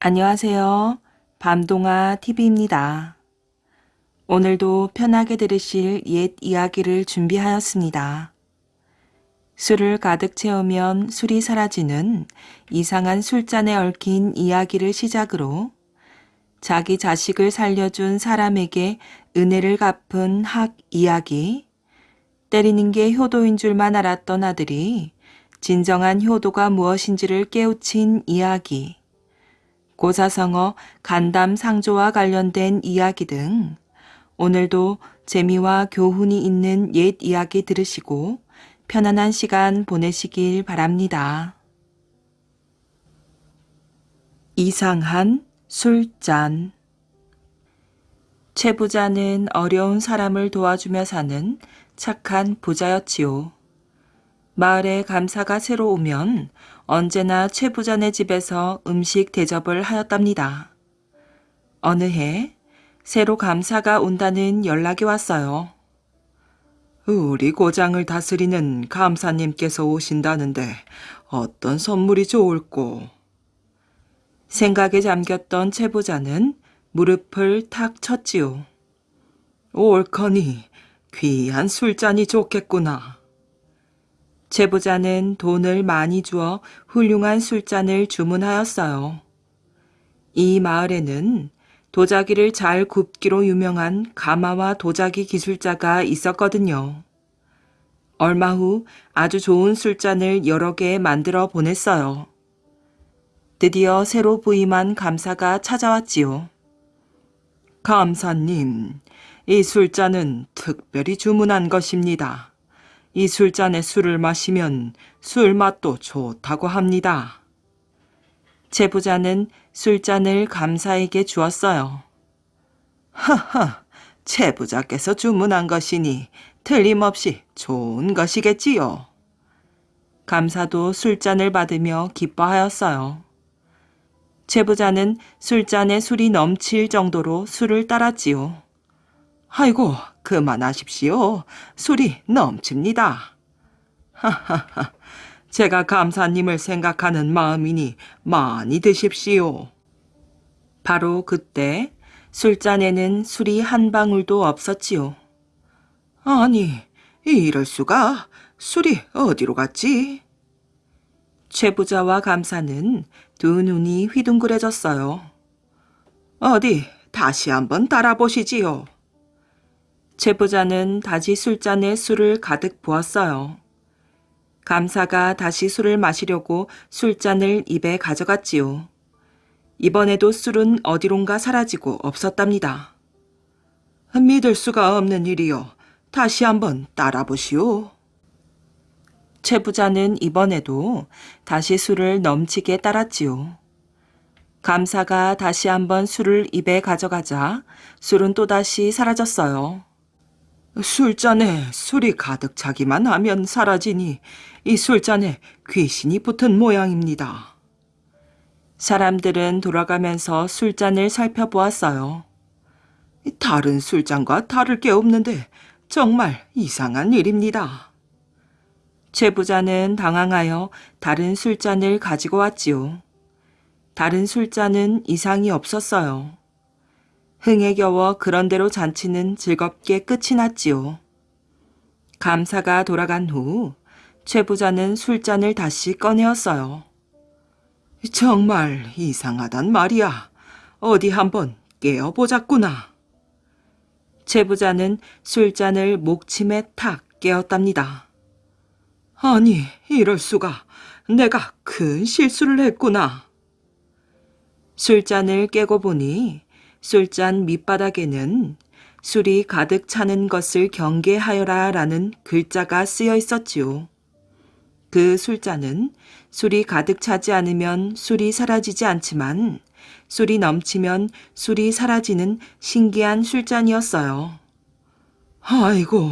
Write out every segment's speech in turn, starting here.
안녕하세요. 밤동아 TV입니다. 오늘도 편하게 들으실 옛 이야기를 준비하였습니다. 술을 가득 채우면 술이 사라지는 이상한 술잔에 얽힌 이야기를 시작으로 자기 자식을 살려준 사람에게 은혜를 갚은 학 이야기, 때리는 게 효도인 줄만 알았던 아들이 진정한 효도가 무엇인지를 깨우친 이야기, 고사성어 간담 상조와 관련된 이야기 등 오늘도 재미와 교훈이 있는 옛 이야기 들으시고 편안한 시간 보내시길 바랍니다. 이상한 술잔. 최 부자는 어려운 사람을 도와주며 사는 착한 부자였지요. 마을에 감사가 새로 오면 언제나 최 부자네 집에서 음식 대접을 하였답니다. 어느 해 새로 감사가 온다는 연락이 왔어요. 우리 고장을 다스리는 감사님께서 오신다는데 어떤 선물이 좋을꼬? 생각에 잠겼던 최 부자는 무릎을 탁 쳤지요. 옳거니 귀한 술잔이 좋겠구나. 최 부자는 돈을 많이 주어 훌륭한 술잔을 주문하였어요. 이 마을에는 도자기를 잘 굽기로 유명한 가마와 도자기 기술자가 있었거든요. 얼마 후 아주 좋은 술잔을 여러 개 만들어 보냈어요. 드디어 새로 부임한 감사가 찾아왔지요. 감사님, 이 술잔은 특별히 주문한 것입니다. 이 술잔에 술을 마시면 술 맛도 좋다고 합니다. 최 부자는 술잔을 감사에게 주었어요. 하하, 최 부자께서 주문한 것이니 틀림없이 좋은 것이겠지요. 감사도 술잔을 받으며 기뻐하였어요. 최 부자는 술잔에 술이 넘칠 정도로 술을 따랐지요. 아이고, 그만하십시오. 술이 넘칩니다. 하하하, 제가 감사님을 생각하는 마음이니 많이 드십시오. 바로 그때 술잔에는 술이 한 방울도 없었지요. 아니, 이럴 수가. 술이 어디로 갔지? 최 부자와 감사는 두 눈이 휘둥그레졌어요. 어디 다시 한번 따라보시지요. 최 부자는 다시 술잔에 술을 가득 부었어요. 감사가 다시 술을 마시려고 술잔을 입에 가져갔지요. 이번에도 술은 어디론가 사라지고 없었답니다. 믿을 수가 없는 일이요. 다시 한번 따라보시오. 최 부자는 이번에도 다시 술을 넘치게 따랐지요. 감사가 다시 한번 술을 입에 가져가자 술은 또다시 사라졌어요. 술잔에 술이 가득 차기만 하면 사라지니 이 술잔에 귀신이 붙은 모양입니다. 사람들은 돌아가면서 술잔을 살펴보았어요. 다른 술잔과 다를 게 없는데 정말 이상한 일입니다. 최 부자는 당황하여 다른 술잔을 가지고 왔지요. 다른 술잔은 이상이 없었어요. 흥에 겨워 그런대로 잔치는 즐겁게 끝이 났지요. 감사가 돌아간 후 최 부자는 술잔을 다시 꺼내었어요. 정말 이상하단 말이야. 어디 한번 깨어보자꾸나. 최 부자는 술잔을 목침에 탁 깨었답니다. 아니, 이럴 수가. 내가 큰 실수를 했구나. 술잔을 깨고 보니 술잔 밑바닥에는 술이 가득 차는 것을 경계하여라 라는 글자가 쓰여 있었지요. 그 술잔은 술이 가득 차지 않으면 술이 사라지지 않지만 술이 넘치면 술이 사라지는 신기한 술잔이었어요. 아이고,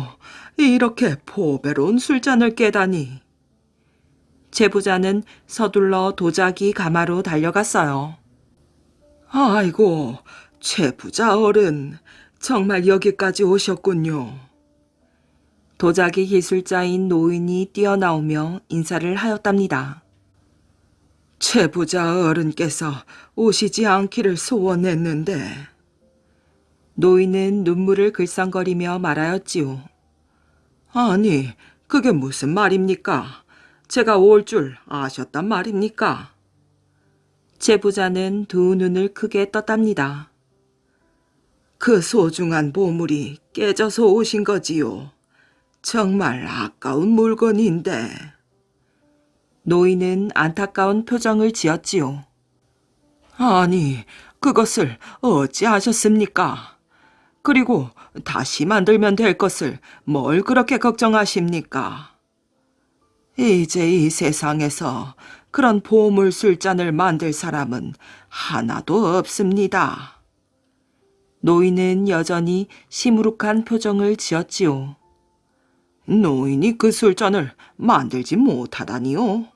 이렇게 보배로운 술잔을 깨다니. 최 부자는 서둘러 도자기 가마로 달려갔어요. 아이고, 최 부자 어른, 정말 여기까지 오셨군요. 도자기 기술자인 노인이 뛰어나오며 인사를 하였답니다. 제부자 어른께서 오시지 않기를 소원했는데. 노인은 눈물을 글썽거리며 말하였지요. 아니, 그게 무슨 말입니까? 제가 올 줄 아셨단 말입니까? 제부자는 두 눈을 크게 떴답니다. 그 소중한 보물이 깨져서 오신 거지요. 정말 아까운 물건인데. 노인은 안타까운 표정을 지었지요. 아니, 그것을 어찌 아셨습니까? 그리고 다시 만들면 될 것을 뭘 그렇게 걱정하십니까? 이제 이 세상에서 그런 보물 술잔을 만들 사람은 하나도 없습니다. 노인은 여전히 시무룩한 표정을 지었지요. 노인이 그 술잔을 만들지 못하다니요.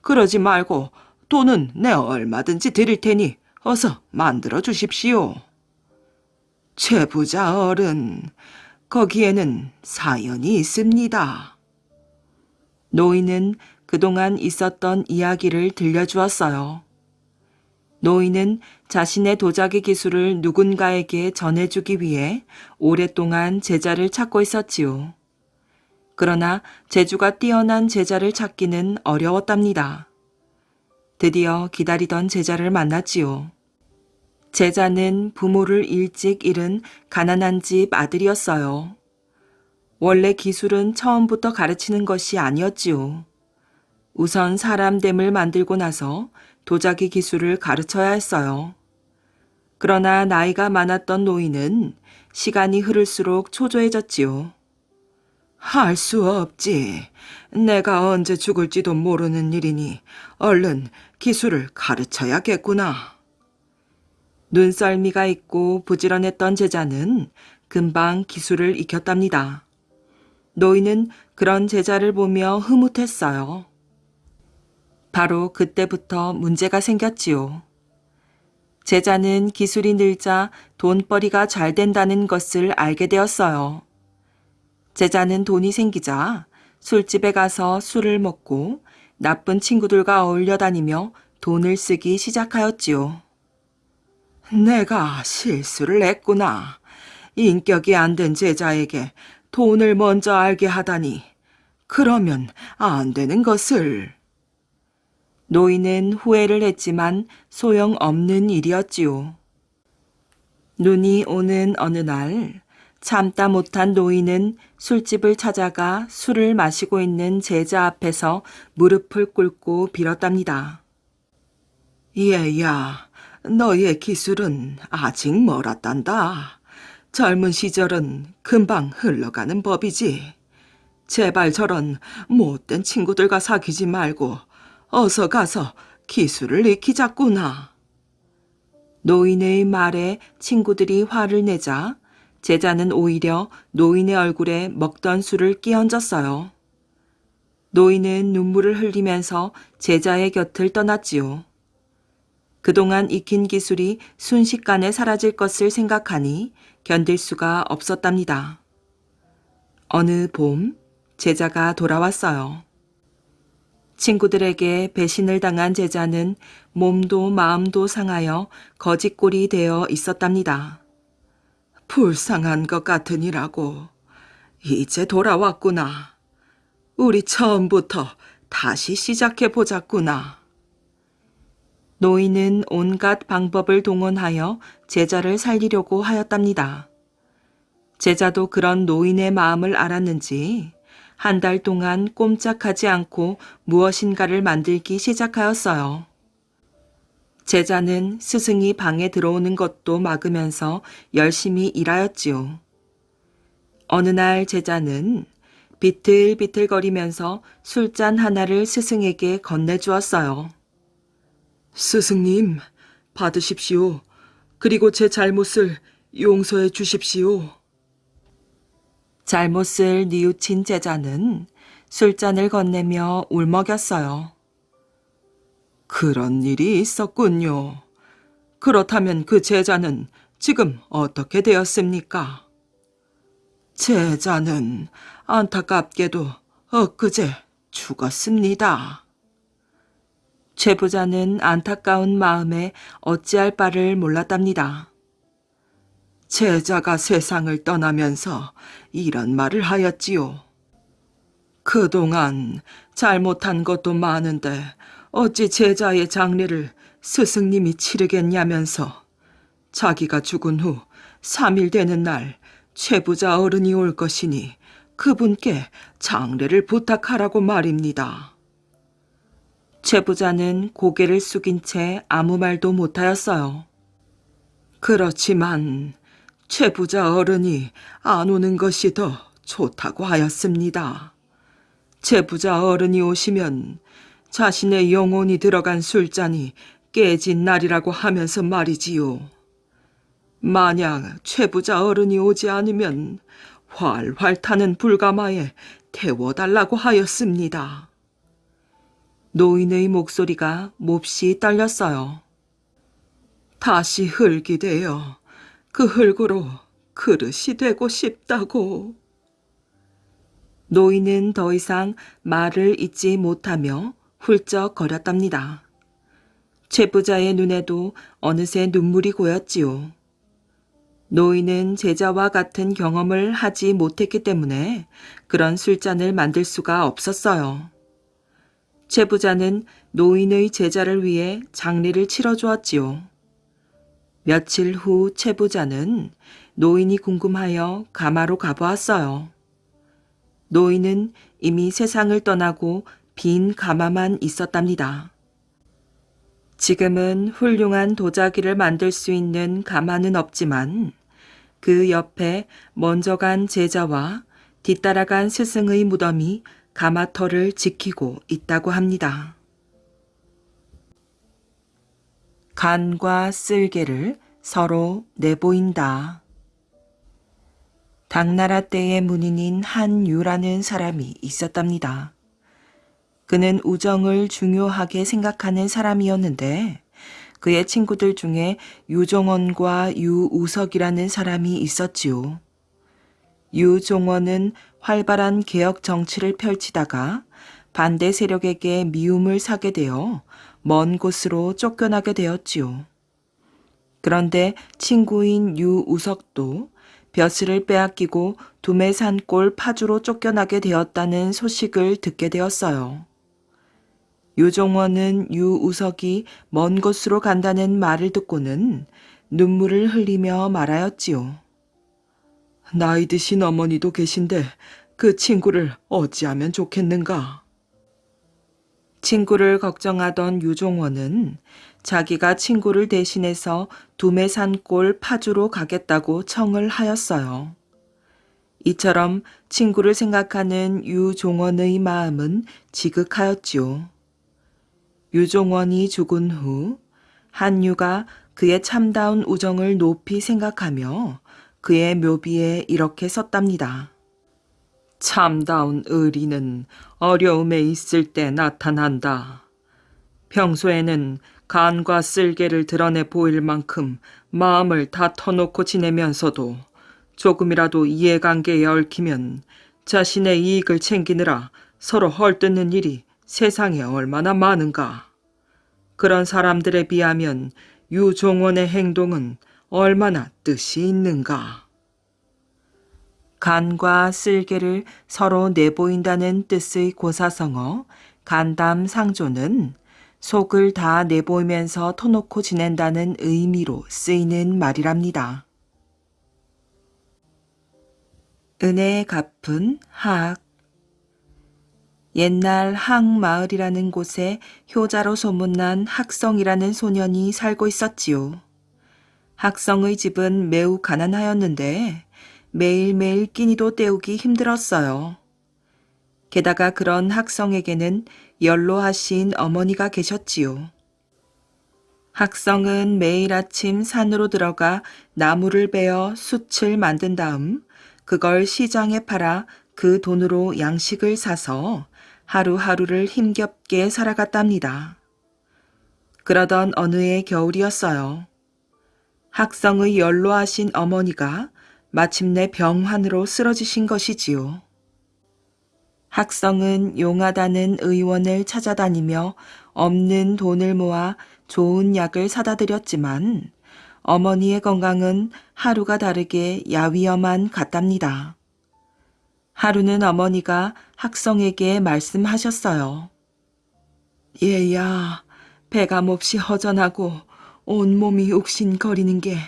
그러지 말고 돈은 내 얼마든지 드릴 테니 어서 만들어 주십시오. 최부자 어른, 거기에는 사연이 있습니다. 노인은 그동안 있었던 이야기를 들려주었어요. 노인은 자신의 도자기 기술을 누군가에게 전해주기 위해 오랫동안 제자를 찾고 있었지요. 그러나 재주가 뛰어난 제자를 찾기는 어려웠답니다. 드디어 기다리던 제자를 만났지요. 제자는 부모를 일찍 잃은 가난한 집 아들이었어요. 원래 기술은 처음부터 가르치는 것이 아니었지요. 우선 사람됨을 만들고 나서 도자기 기술을 가르쳐야 했어요. 그러나 나이가 많았던 노인은 시간이 흐를수록 초조해졌지요. 할 수 없지. 내가 언제 죽을지도 모르는 일이니 얼른 기술을 가르쳐야겠구나. 눈썰미가 있고 부지런했던 제자는 금방 기술을 익혔답니다. 노인은 그런 제자를 보며 흐뭇했어요. 바로 그때부터 문제가 생겼지요. 제자는 기술이 늘자 돈벌이가 잘 된다는 것을 알게 되었어요. 제자는 돈이 생기자 술집에 가서 술을 먹고 나쁜 친구들과 어울려 다니며 돈을 쓰기 시작하였지요. 내가 실수를 했구나. 인격이 안 된 제자에게 돈을 먼저 알게 하다니. 그러면 안 되는 것을. 노인은 후회를 했지만 소용없는 일이었지요. 눈이 오는 어느 날 참다 못한 노인은 술집을 찾아가 술을 마시고 있는 제자 앞에서 무릎을 꿇고 빌었답니다. 얘야, 너의 기술은 아직 멀었단다. 젊은 시절은 금방 흘러가는 법이지. 제발 저런 못된 친구들과 사귀지 말고 어서 가서 기술을 익히자꾸나. 노인의 말에 친구들이 화를 내자 제자는 오히려 노인의 얼굴에 먹던 술을 끼얹었어요. 노인은 눈물을 흘리면서 제자의 곁을 떠났지요. 그동안 익힌 기술이 순식간에 사라질 것을 생각하니 견딜 수가 없었답니다. 어느 봄, 제자가 돌아왔어요. 친구들에게 배신을 당한 제자는 몸도 마음도 상하여 거짓골이 되어 있었답니다. 불쌍한 것 같으니라고. 이제 돌아왔구나. 우리 처음부터 다시 시작해 보자꾸나. 노인은 온갖 방법을 동원하여 제자를 살리려고 하였답니다. 제자도 그런 노인의 마음을 알았는지 한 달 동안 꼼짝하지 않고 무엇인가를 만들기 시작하였어요. 제자는 스승이 방에 들어오는 것도 막으면서 열심히 일하였지요. 어느 날 제자는 비틀비틀거리면서 술잔 하나를 스승에게 건네주었어요. 스승님, 받으십시오. 그리고 제 잘못을 용서해 주십시오. 잘못을 뉘우친 제자는 술잔을 건네며 울먹였어요. 그런 일이 있었군요. 그렇다면 그 제자는 지금 어떻게 되었습니까? 제자는 안타깝게도 엊그제 죽었습니다. 최 부자는 안타까운 마음에 어찌할 바를 몰랐답니다. 제자가 세상을 떠나면서 이런 말을 하였지요. 그동안 잘못한 것도 많은데 어찌 제자의 장례를 스승님이 치르겠냐면서 자기가 죽은 후 3일 되는 날 최부자 어른이 올 것이니 그분께 장례를 부탁하라고 말입니다. 최 부자는 고개를 숙인 채 아무 말도 못하였어요. 그렇지만 최부자 어른이 안 오는 것이 더 좋다고 하였습니다. 최부자 어른이 오시면 자신의 영혼이 들어간 술잔이 깨진 날이라고 하면서 말이지요. 만약 최부자 어른이 오지 않으면 활활 타는 불가마에 태워달라고 하였습니다. 노인의 목소리가 몹시 떨렸어요. 다시 흙이 되어 그 흙으로 그릇이 되고 싶다고. 노인은 더 이상 말을 잇지 못하며 훌쩍거렸답니다. 최 부자의 눈에도 어느새 눈물이 고였지요. 노인은 제자와 같은 경험을 하지 못했기 때문에 그런 술잔을 만들 수가 없었어요. 최 부자는 노인의 제자를 위해 장례를 치러주었지요. 며칠 후 최 부자는 노인이 궁금하여 가마로 가보았어요. 노인은 이미 세상을 떠나고 빈 가마만 있었답니다. 지금은 훌륭한 도자기를 만들 수 있는 가마는 없지만 그 옆에 먼저 간 제자와 뒤따라간 스승의 무덤이 가마터를 지키고 있다고 합니다. 간과 쓸개를 서로 내보인다. 당나라 때의 문인인 한유라는 사람이 있었답니다. 그는 우정을 중요하게 생각하는 사람이었는데 그의 친구들 중에 유종원과 유우석이라는 사람이 있었지요. 유종원은 활발한 개혁 정치를 펼치다가 반대 세력에게 미움을 사게 되어 먼 곳으로 쫓겨나게 되었지요. 그런데 친구인 유우석도 벼슬을 빼앗기고 두매산골 파주로 쫓겨나게 되었다는 소식을 듣게 되었어요. 유종원은 유우석이 먼 곳으로 간다는 말을 듣고는 눈물을 흘리며 말하였지요. 나이 드신 어머니도 계신데 그 친구를 어찌하면 좋겠는가? 친구를 걱정하던 유종원은 자기가 친구를 대신해서 두매산골 파주로 가겠다고 청을 하였어요. 이처럼 친구를 생각하는 유종원의 마음은 지극하였지요. 유종원이 죽은 후 한유가 그의 참다운 우정을 높이 생각하며 그의 묘비에 이렇게 썼답니다. 참다운 의리는 어려움에 있을 때 나타난다. 평소에는 간과 쓸개를 드러내 보일 만큼 마음을 다 터놓고 지내면서도 조금이라도 이해관계에 얽히면 자신의 이익을 챙기느라 서로 헐뜯는 일이 세상에 얼마나 많은가. 그런 사람들에 비하면 유종원의 행동은 얼마나 뜻이 있는가. 간과 쓸개를 서로 내보인다는 뜻의 고사성어 간담상조는 속을 다 내보이면서 터놓고 지낸다는 의미로 쓰이는 말이랍니다. 은혜 갚은 학. 옛날 항마을이라는 곳에 효자로 소문난 학성이라는 소년이 살고 있었지요. 학성의 집은 매우 가난하였는데 매일매일 끼니도 때우기 힘들었어요. 게다가 그런 학성에게는 연로하신 어머니가 계셨지요. 학성은 매일 아침 산으로 들어가 나무를 베어 숯을 만든 다음 그걸 시장에 팔아 그 돈으로 양식을 사서 하루하루를 힘겹게 살아갔답니다. 그러던 어느 해 겨울이었어요. 학성의 연로하신 어머니가 마침내 병환으로 쓰러지신 것이지요. 학성은 용하다는 의원을 찾아다니며 없는 돈을 모아 좋은 약을 사다 드렸지만 어머니의 건강은 하루가 다르게 야위어만 갔답니다. 하루는 어머니가 학성에게 말씀하셨어요. 얘야, 배가 몹시 허전하고 온몸이 욱신거리는 게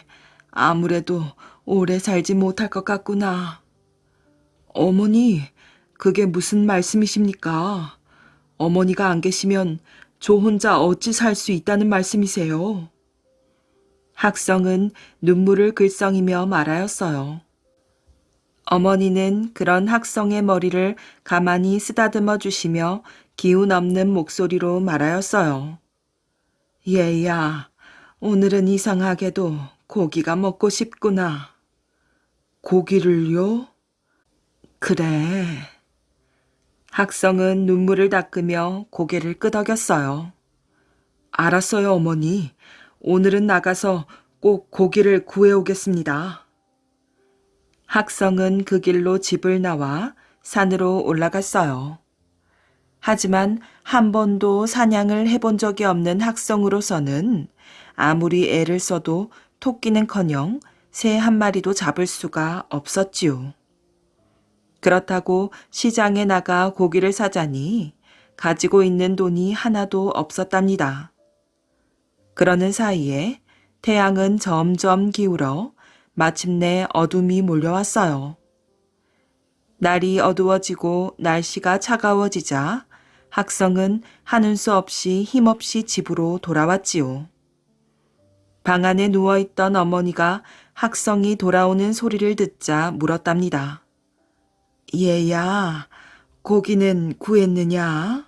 아무래도 오래 살지 못할 것 같구나. 어머니, 그게 무슨 말씀이십니까? 어머니가 안 계시면 저 혼자 어찌 살 수 있다는 말씀이세요? 학성은 눈물을 글썽이며 말하였어요. 어머니는 그런 학성의 머리를 가만히 쓰다듬어 주시며 기운 없는 목소리로 말하였어요. 얘야, 오늘은 이상하게도 고기가 먹고 싶구나. 고기를요? 그래. 학성은 눈물을 닦으며 고개를 끄덕였어요. 알았어요, 어머니. 오늘은 나가서 꼭 고기를 구해오겠습니다. 학성은 그 길로 집을 나와 산으로 올라갔어요. 하지만 한 번도 사냥을 해본 적이 없는 학성으로서는 아무리 애를 써도 토끼는커녕 새 한 마리도 잡을 수가 없었지요. 그렇다고 시장에 나가 고기를 사자니 가지고 있는 돈이 하나도 없었답니다. 그러는 사이에 태양은 점점 기울어 마침내 어둠이 몰려왔어요. 날이 어두워지고 날씨가 차가워지자 학성은 하는 수 없이 힘없이 집으로 돌아왔지요. 방 안에 누워있던 어머니가 학성이 돌아오는 소리를 듣자 물었답니다. 얘야, 고기는 구했느냐?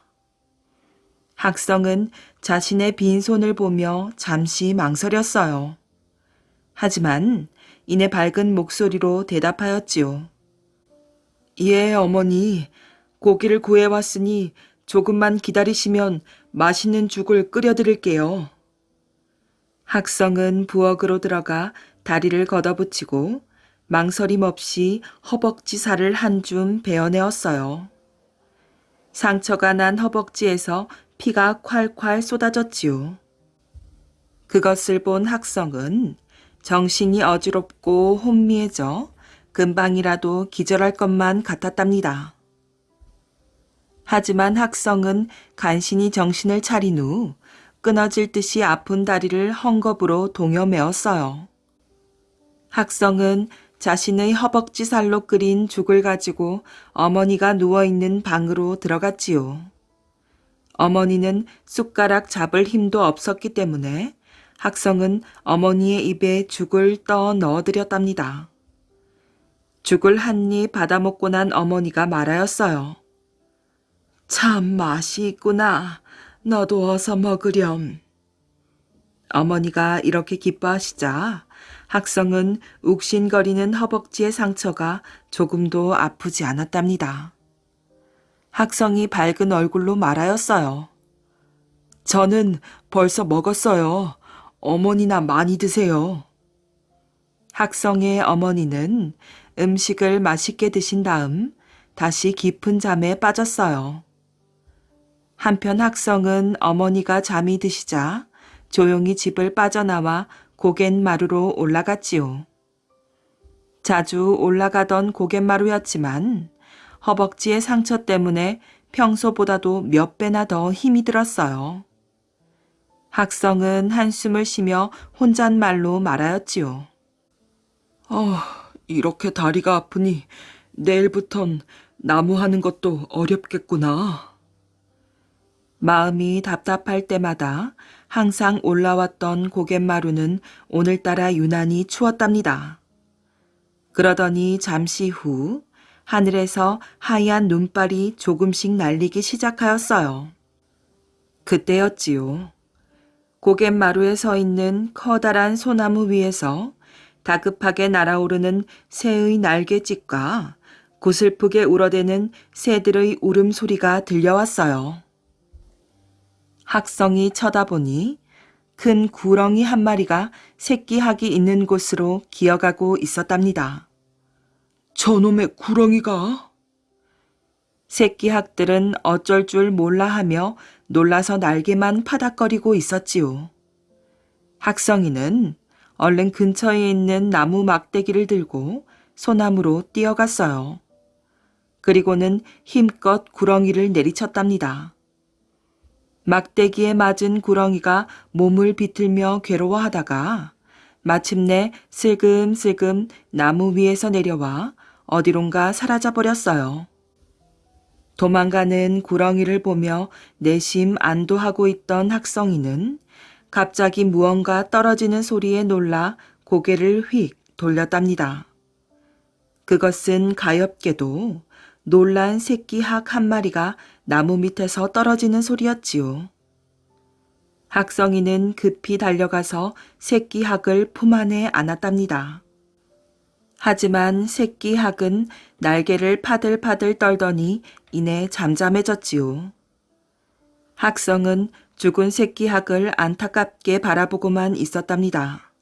학성은 자신의 빈 손을 보며 잠시 망설였어요. 하지만 이내 밝은 목소리로 대답하였지요. 예, 어머니. 고기를 구해왔으니 조금만 기다리시면 맛있는 죽을 끓여드릴게요. 학성은 부엌으로 들어가 다리를 걷어붙이고 망설임 없이 허벅지 살을 한 줌 베어내었어요. 상처가 난 허벅지에서 피가 콸콸 쏟아졌지요. 그것을 본 학성은 정신이 어지럽고 혼미해져 금방이라도 기절할 것만 같았답니다. 하지만 학성은 간신히 정신을 차린 후 끊어질 듯이 아픈 다리를 헝겊으로 동여매었어요. 학성은 자신의 허벅지 살로 끓인 죽을 가지고 어머니가 누워있는 방으로 들어갔지요. 어머니는 숟가락 잡을 힘도 없었기 때문에 학성은 어머니의 입에 죽을 떠 넣어드렸답니다. 죽을 한 입 받아먹고 난 어머니가 말하였어요. 참 맛이 있구나. 너도 어서 먹으렴. 어머니가 이렇게 기뻐하시자 학성은 욱신거리는 허벅지의 상처가 조금도 아프지 않았답니다. 학성이 밝은 얼굴로 말하였어요. 저는 벌써 먹었어요. 어머니나 많이 드세요. 학성의 어머니는 음식을 맛있게 드신 다음 다시 깊은 잠에 빠졌어요. 한편 학성은 어머니가 잠이 드시자 조용히 집을 빠져나와 고갯마루로 올라갔지요. 자주 올라가던 고갯마루였지만 허벅지의 상처 때문에 평소보다도 몇 배나 더 힘이 들었어요. 학성은 한숨을 쉬며 혼잣말로 말하였지요. 이렇게 다리가 아프니 내일부턴 나무하는 것도 어렵겠구나. 마음이 답답할 때마다 항상 올라왔던 고갯마루는 오늘따라 유난히 추웠답니다. 그러더니 잠시 후 하늘에서 하얀 눈발이 조금씩 날리기 시작하였어요. 그때였지요. 고갯마루에 서 있는 커다란 소나무 위에서 다급하게 날아오르는 새의 날갯짓과 고슬프게 울어대는 새들의 울음소리가 들려왔어요. 학성이 쳐다보니 큰 구렁이 한 마리가 새끼학이 있는 곳으로 기어가고 있었답니다. 저놈의 구렁이가? 새끼학들은 어쩔 줄 몰라 하며 놀라서 날개만 파닥거리고 있었지요. 학성이는 얼른 근처에 있는 나무 막대기를 들고 소나무로 뛰어갔어요. 그리고는 힘껏 구렁이를 내리쳤답니다. 막대기에 맞은 구렁이가 몸을 비틀며 괴로워하다가 마침내 슬금슬금 나무 위에서 내려와 어디론가 사라져버렸어요. 도망가는 구렁이를 보며 내심 안도하고 있던 학성이는 갑자기 무언가 떨어지는 소리에 놀라 고개를 휙 돌렸답니다. 그것은 가엾게도 놀란 새끼 학 한 마리가 나무 밑에서 떨어지는 소리였지요. 학성이는 급히 달려가서 새끼 학을 품 안에 안았답니다. 하지만 새끼 학은 날개를 파들파들 떨더니 이내 잠잠해졌지요. 학성은 죽은 새끼 학을 안타깝게 바라보고만 있었답니다.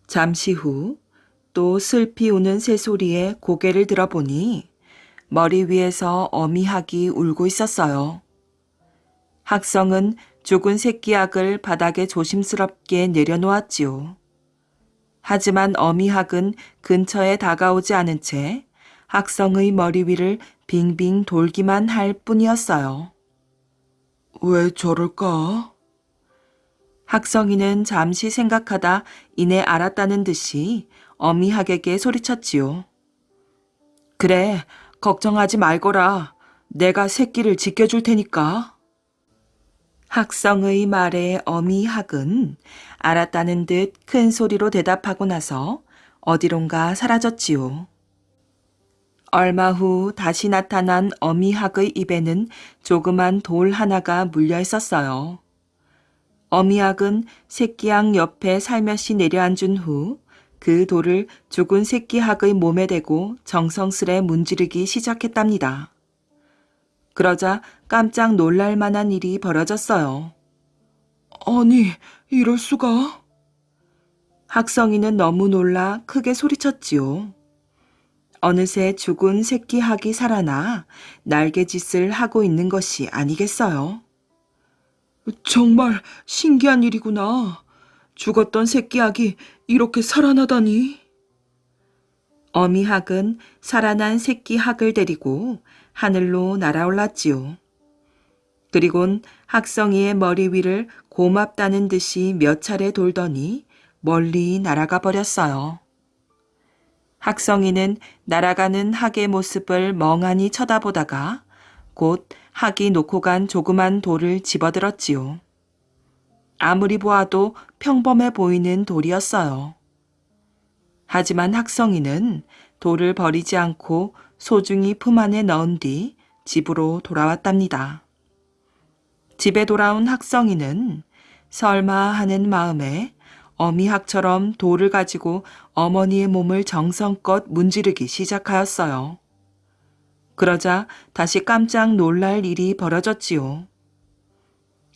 잠시 후 또 슬피 우는 새소리에 고개를 들어보니 머리 위에서 어미학이 울고 있었어요. 학성은 죽은 새끼 학을 바닥에 조심스럽게 내려놓았지요. 하지만 어미학은 근처에 다가오지 않은 채 학성의 머리 위를 빙빙 돌기만 할 뿐이었어요. 왜 저럴까? 학성이는 잠시 생각하다 이내 알았다는 듯이 어미학에게 소리쳤지요. 그래, 걱정하지 말거라. 내가 새끼를 지켜줄 테니까. 학성의 말에 어미학은 알았다는 듯 큰 소리로 대답하고 나서 어디론가 사라졌지요. 얼마 후 다시 나타난 어미학의 입에는 조그만 돌 하나가 물려 있었어요. 어미학은 새끼학 옆에 살며시 내려앉은 후 그 돌을 죽은 새끼학의 몸에 대고 정성스레 문지르기 시작했답니다. 그러자 깜짝 놀랄 만한 일이 벌어졌어요. 아니, 이럴 수가? 학성이는 너무 놀라 크게 소리쳤지요. 어느새 죽은 새끼학이 살아나 날개짓을 하고 있는 것이 아니겠어요. 정말 신기한 일이구나. 죽었던 새끼학이 이렇게 살아나다니. 어미학은 살아난 새끼학을 데리고 하늘로 날아올랐지요. 그리곤 학성이의 머리 위를 고맙다는 듯이 몇 차례 돌더니 멀리 날아가 버렸어요. 학성이는 날아가는 학의 모습을 멍하니 쳐다보다가 곧 학이 놓고 간 조그만 돌을 집어들었지요. 아무리 보아도 평범해 보이는 돌이었어요. 하지만 학성이는 돌을 버리지 않고 소중히 품 안에 넣은 뒤 집으로 돌아왔답니다. 집에 돌아온 학성이는 설마 하는 마음에 어미학처럼 돌을 가지고 어머니의 몸을 정성껏 문지르기 시작하였어요. 그러자 다시 깜짝 놀랄 일이 벌어졌지요.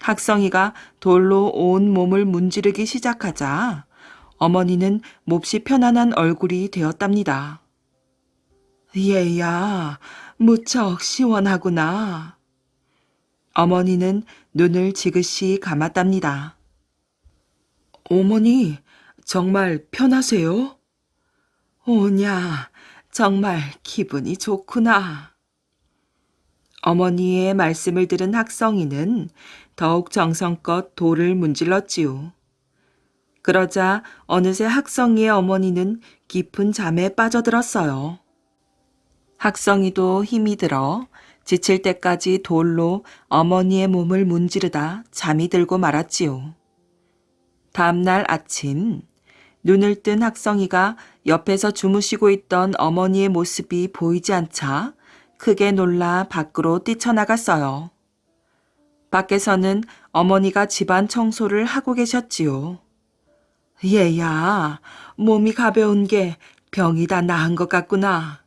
학성이가 돌로 온 몸을 문지르기 시작하자 어머니는 몹시 편안한 얼굴이 되었답니다. 얘야, 무척 시원하구나. 어머니는 눈을 지그시 감았답니다. 어머니, 정말 편하세요? 오냐, 정말 기분이 좋구나. 어머니의 말씀을 들은 학성이는 더욱 정성껏 돌을 문질렀지요. 그러자 어느새 학성이의 어머니는 깊은 잠에 빠져들었어요. 학성이도 힘이 들어 지칠 때까지 돌로 어머니의 몸을 문지르다 잠이 들고 말았지요. 다음날 아침, 눈을 뜬 학성이가 옆에서 주무시고 있던 어머니의 모습이 보이지 않자 크게 놀라 밖으로 뛰쳐나갔어요. 밖에서는 어머니가 집안 청소를 하고 계셨지요. 얘야, 몸이 가벼운 게 병이 다 나은 것 같구나.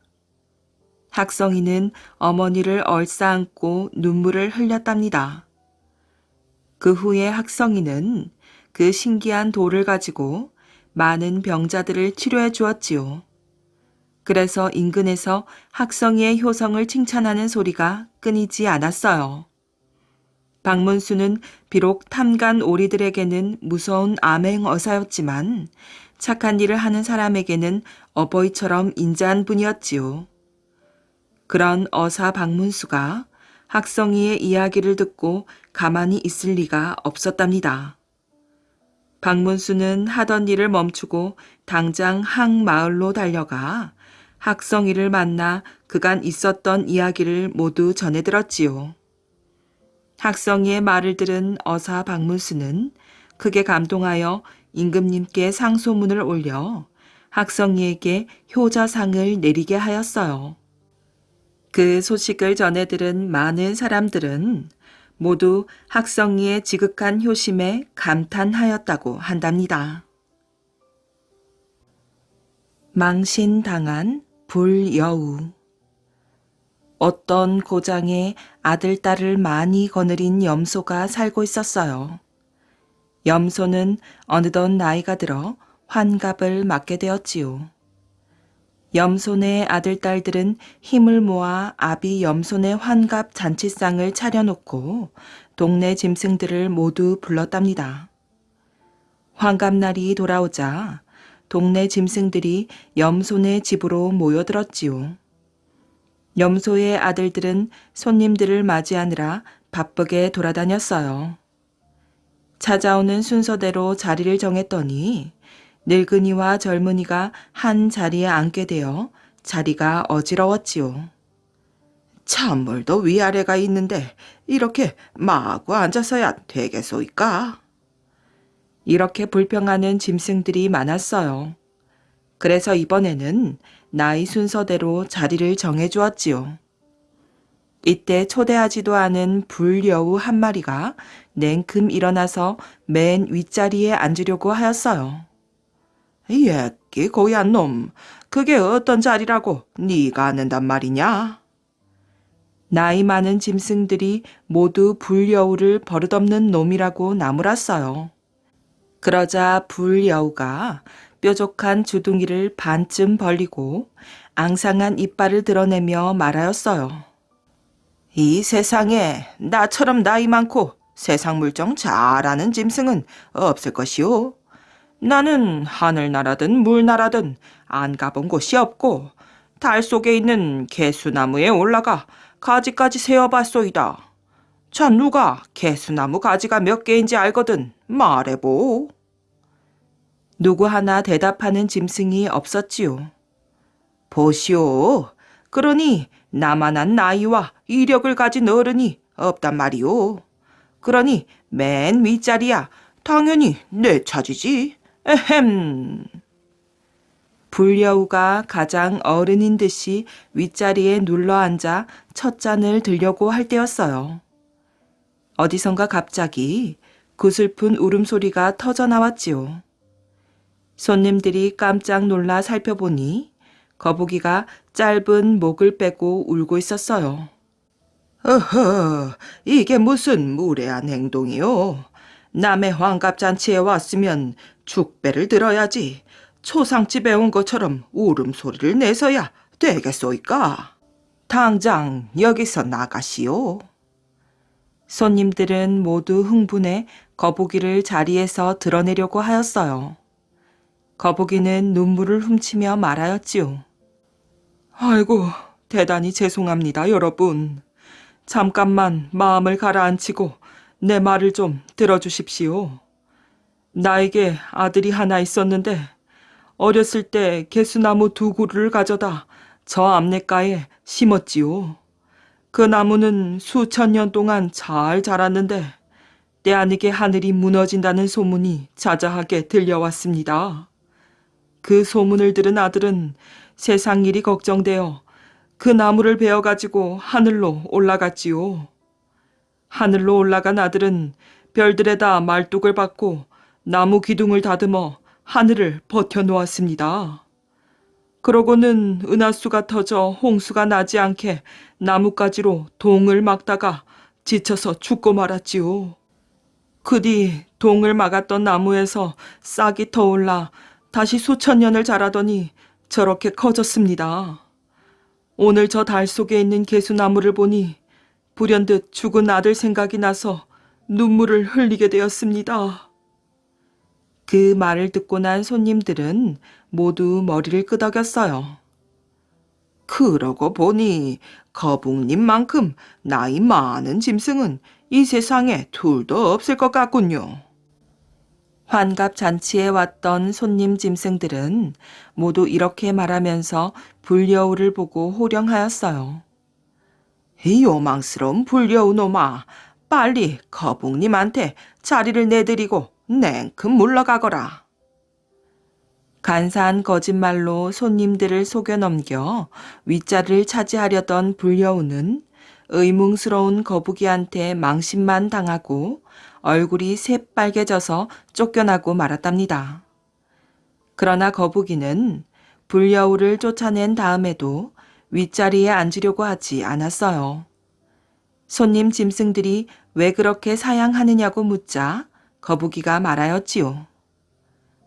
학성이는 어머니를 얼싸안고 눈물을 흘렸답니다. 그 후에 학성이는 그 신기한 돌을 가지고 많은 병자들을 치료해 주었지요. 그래서 인근에서 학성이의 효성을 칭찬하는 소리가 끊이지 않았어요. 박문수는 비록 탐관 오리들에게는 무서운 암행어사였지만 착한 일을 하는 사람에게는 어버이처럼 인자한 분이었지요. 그런 어사 박문수가 학성이의 이야기를 듣고 가만히 있을 리가 없었답니다. 박문수는 하던 일을 멈추고 당장 항마을로 달려가 학성이를 만나 그간 있었던 이야기를 모두 전해들었지요. 학성이의 말을 들은 어사 박문수는 크게 감동하여 임금님께 상소문을 올려 학성이에게 효자상을 내리게 하였어요. 그 소식을 전해들은 많은 사람들은 모두 학성이의 지극한 효심에 감탄하였다고 한답니다. 망신당한 불여우. 어떤 고장에 아들, 딸을 많이 거느린 염소가 살고 있었어요. 염소는 어느덧 나이가 들어 환갑을 맞게 되었지요. 염소네 아들, 딸들은 힘을 모아 아비 염소네 환갑 잔치상을 차려놓고 동네 짐승들을 모두 불렀답니다. 환갑날이 돌아오자 동네 짐승들이 염소네 집으로 모여들었지요. 염소의 아들들은 손님들을 맞이하느라 바쁘게 돌아다녔어요. 찾아오는 순서대로 자리를 정했더니 늙은이와 젊은이가 한 자리에 앉게 되어 자리가 어지러웠지요. 찬물도 위아래가 있는데 이렇게 마구 앉아서야 되겠소이까? 이렇게 불평하는 짐승들이 많았어요. 그래서 이번에는 나이 순서대로 자리를 정해주었지요. 이때 초대하지도 않은 불여우 한 마리가 냉큼 일어나서 맨 윗자리에 앉으려고 하였어요. 예끼 고얀 놈, 그게 어떤 자리라고 네가 앉는단 말이냐? 나이 많은 짐승들이 모두 불여우를 버릇없는 놈이라고 나무랐어요. 그러자 불여우가 뾰족한 주둥이를 반쯤 벌리고 앙상한 이빨을 드러내며 말하였어요. 이 세상에 나처럼 나이 많고 세상 물정 잘 아는 짐승은 없을 것이오. 나는 하늘나라든 물나라든 안 가본 곳이 없고 달 속에 있는 개수나무에 올라가 가지까지 세어봤소이다. 자, 누가 개수나무 가지가 몇 개인지 알거든 말해보. 누구 하나 대답하는 짐승이 없었지요. 보시오. 그러니 나만한 나이와 이력을 가진 어른이 없단 말이오. 그러니 맨 윗자리야 당연히 내 차지지. 에헴. 불여우가 가장 어른인 듯이 윗자리에 눌러앉아 첫 잔을 들려고 할 때였어요. 어디선가 갑자기 구슬픈 울음소리가 터져나왔지요. 손님들이 깜짝 놀라 살펴보니 거북이가 짧은 목을 빼고 울고 있었어요. 어허, 이게 무슨 무례한 행동이요. 남의 환갑잔치에 왔으면 축배를 들어야지. 초상집에 온 것처럼 울음소리를 내서야 되겠소이까? 당장 여기서 나가시오. 손님들은 모두 흥분해 거북이를 자리에서 드러내려고 하였어요. 거북이는 눈물을 훔치며 말하였지요. 아이고, 대단히 죄송합니다, 여러분. 잠깐만 마음을 가라앉히고 내 말을 좀 들어주십시오. 나에게 아들이 하나 있었는데 어렸을 때 개수나무 2그루를 가져다 저 앞냇가에 심었지요. 그 나무는 수천 년 동안 잘 자랐는데 때 아니게 하늘이 무너진다는 소문이 자자하게 들려왔습니다. 그 소문을 들은 아들은 세상 일이 걱정되어 그 나무를 베어가지고 하늘로 올라갔지요. 하늘로 올라간 아들은 별들에다 말뚝을 박고 나무 기둥을 다듬어 하늘을 버텨놓았습니다. 그러고는 은하수가 터져 홍수가 나지 않게 나뭇가지로 동을 막다가 지쳐서 죽고 말았지요. 그 뒤 동을 막았던 나무에서 싹이 터올라 다시 수천 년을 자라더니 저렇게 커졌습니다. 오늘 저 달 속에 있는 개수나무를 보니 불현듯 죽은 아들 생각이 나서 눈물을 흘리게 되었습니다. 그 말을 듣고 난 손님들은 모두 머리를 끄덕였어요. 그러고 보니 거북님만큼 나이 많은 짐승은 이 세상에 둘도 없을 것 같군요. 환갑 잔치에 왔던 손님 짐승들은 모두 이렇게 말하면서 불려우를 보고 호령하였어요. 이 요망스러운 불려우 놈아, 빨리 거북님한테 자리를 내드리고 냉큼 물러가거라. 간사한 거짓말로 손님들을 속여 넘겨 윗자리를 차지하려던 불려우는 의뭉스러운 거북이한테 망신만 당하고 얼굴이 새빨개져서 쫓겨나고 말았답니다. 그러나 거북이는 불려우를 쫓아낸 다음에도 윗자리에 앉으려고 하지 않았어요. 손님 짐승들이 왜 그렇게 사양하느냐고 묻자 거북이가 말하였지요.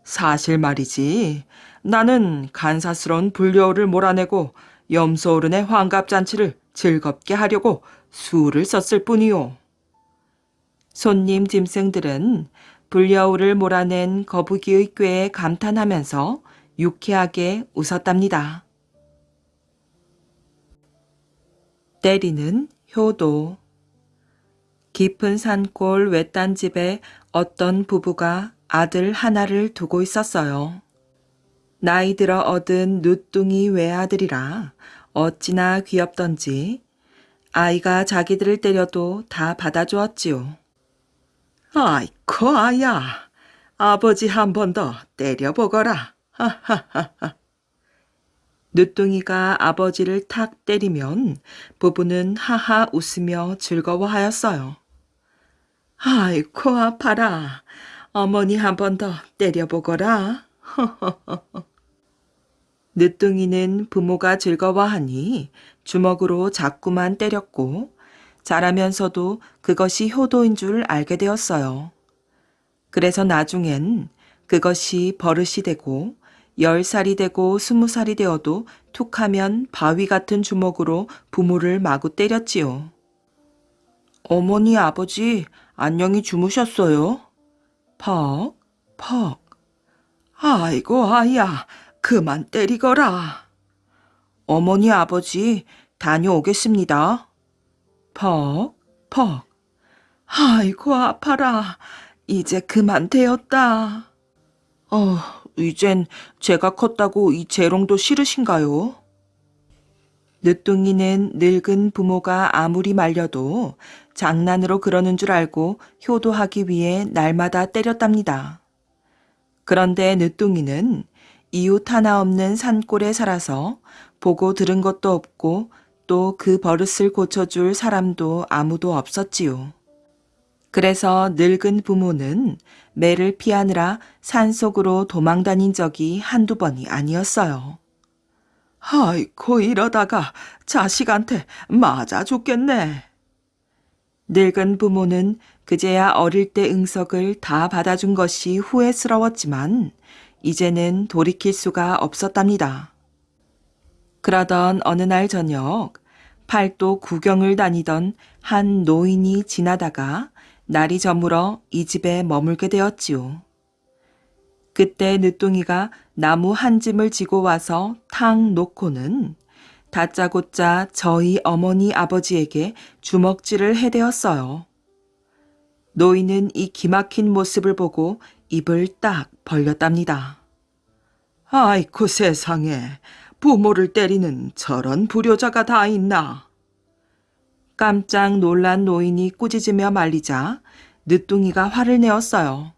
사실 말이지, 나는 간사스러운 불려우를 몰아내고 염소어른의 환갑잔치를 즐겁게 하려고 수를 썼을 뿐이요. 손님 짐승들은 불려우를 몰아낸 거북이의 꾀에 감탄하면서 유쾌하게 웃었답니다. 때리는 효도. 깊은 산골 외딴 집에 어떤 부부가 아들 하나를 두고 있었어요. 나이 들어 얻은 누뚱이 외아들이라 어찌나 귀엽던지 아이가 자기들을 때려도 다 받아주었지요. 아이코 아야, 아버지 한 번 더 때려보거라. 누뚱이가 아버지를 탁 때리면 부부는 하하 웃으며 즐거워하였어요. 아이코 아파라. 어머니 한 번 더 때려보거라. 늦둥이는 부모가 즐거워하니 주먹으로 자꾸만 때렸고 자라면서도 그것이 효도인 줄 알게 되었어요. 그래서 나중엔 그것이 버릇이 되고 10살이 되고 20살이 되어도 툭하면 바위 같은 주먹으로 부모를 마구 때렸지요. 어머니, 아버지, 안녕히 주무셨어요? 퍽, 퍽. 아이고 아야, 그만 때리거라. 어머니, 아버지, 다녀오겠습니다. 퍽, 퍽. 아이고 아파라. 이제 그만 되었다. 이젠 제가 컸다고 이 재롱도 싫으신가요? 늦둥이는 늙은 부모가 아무리 말려도 장난으로 그러는 줄 알고 효도하기 위해 날마다 때렸답니다. 그런데 늦둥이는 이웃 하나 없는 산골에 살아서 보고 들은 것도 없고 또 그 버릇을 고쳐줄 사람도 아무도 없었지요. 그래서 늙은 부모는 매를 피하느라 산속으로 도망 다닌 적이 한두 번이 아니었어요. 아이고 이러다가 자식한테 맞아 죽겠네. 늙은 부모는 그제야 어릴 때 응석을 다 받아준 것이 후회스러웠지만 이제는 돌이킬 수가 없었답니다. 그러던 어느 날 저녁 팔도 구경을 다니던 한 노인이 지나다가 날이 저물어 이 집에 머물게 되었지요. 그때 늦둥이가 나무 한 짐을 지고 와서 탁 놓고는 다짜고짜 저희 어머니 아버지에게 주먹질을 해대었어요. 노인은 이 기막힌 모습을 보고 입을 딱 벌렸답니다. 아이고 세상에, 부모를 때리는 저런 불효자가 다 있나. 깜짝 놀란 노인이 꾸짖으며 말리자 늦둥이가 화를 내었어요.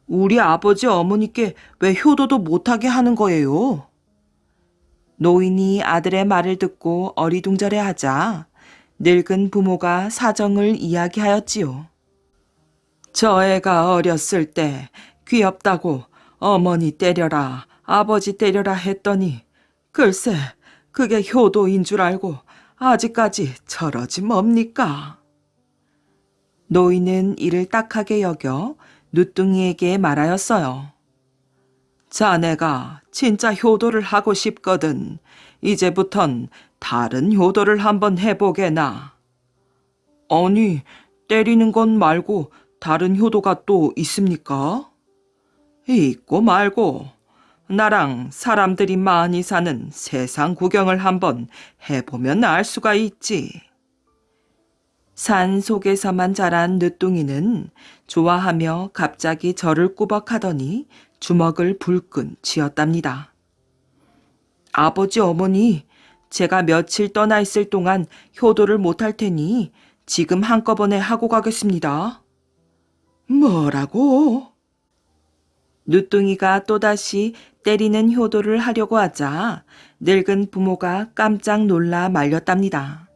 우리 아버지 어머니께 왜 효도도 못하게 하는 거예요? 노인이 아들의 말을 듣고 어리둥절해하자 늙은 부모가 사정을 이야기하였지요. 저 애가 어렸을 때 귀엽다고 어머니 때려라, 아버지 때려라 했더니 글쎄 그게 효도인 줄 알고 아직까지 저러지 뭡니까? 노인은 이를 딱하게 여겨 누뚱이에게 말하였어요. 자네가 진짜 효도를 하고 싶거든. 이제부턴 다른 효도를 한번 해보게나. 아니, 때리는 건 말고 다른 효도가 또 있습니까? 있고 말고 나랑 사람들이 많이 사는 세상 구경을 한번 해보면 알 수가 있지. 산 속에서만 자란 늦둥이는 좋아하며 갑자기 저를 꾸벅하더니 주먹을 불끈 쥐었답니다. 아버지 어머니, 제가 며칠 떠나 있을 동안 효도를 못할 테니 지금 한꺼번에 하고 가겠습니다. 뭐라고? 늦둥이가 또다시 때리는 효도를 하려고 하자 늙은 부모가 깜짝 놀라 말렸답니다.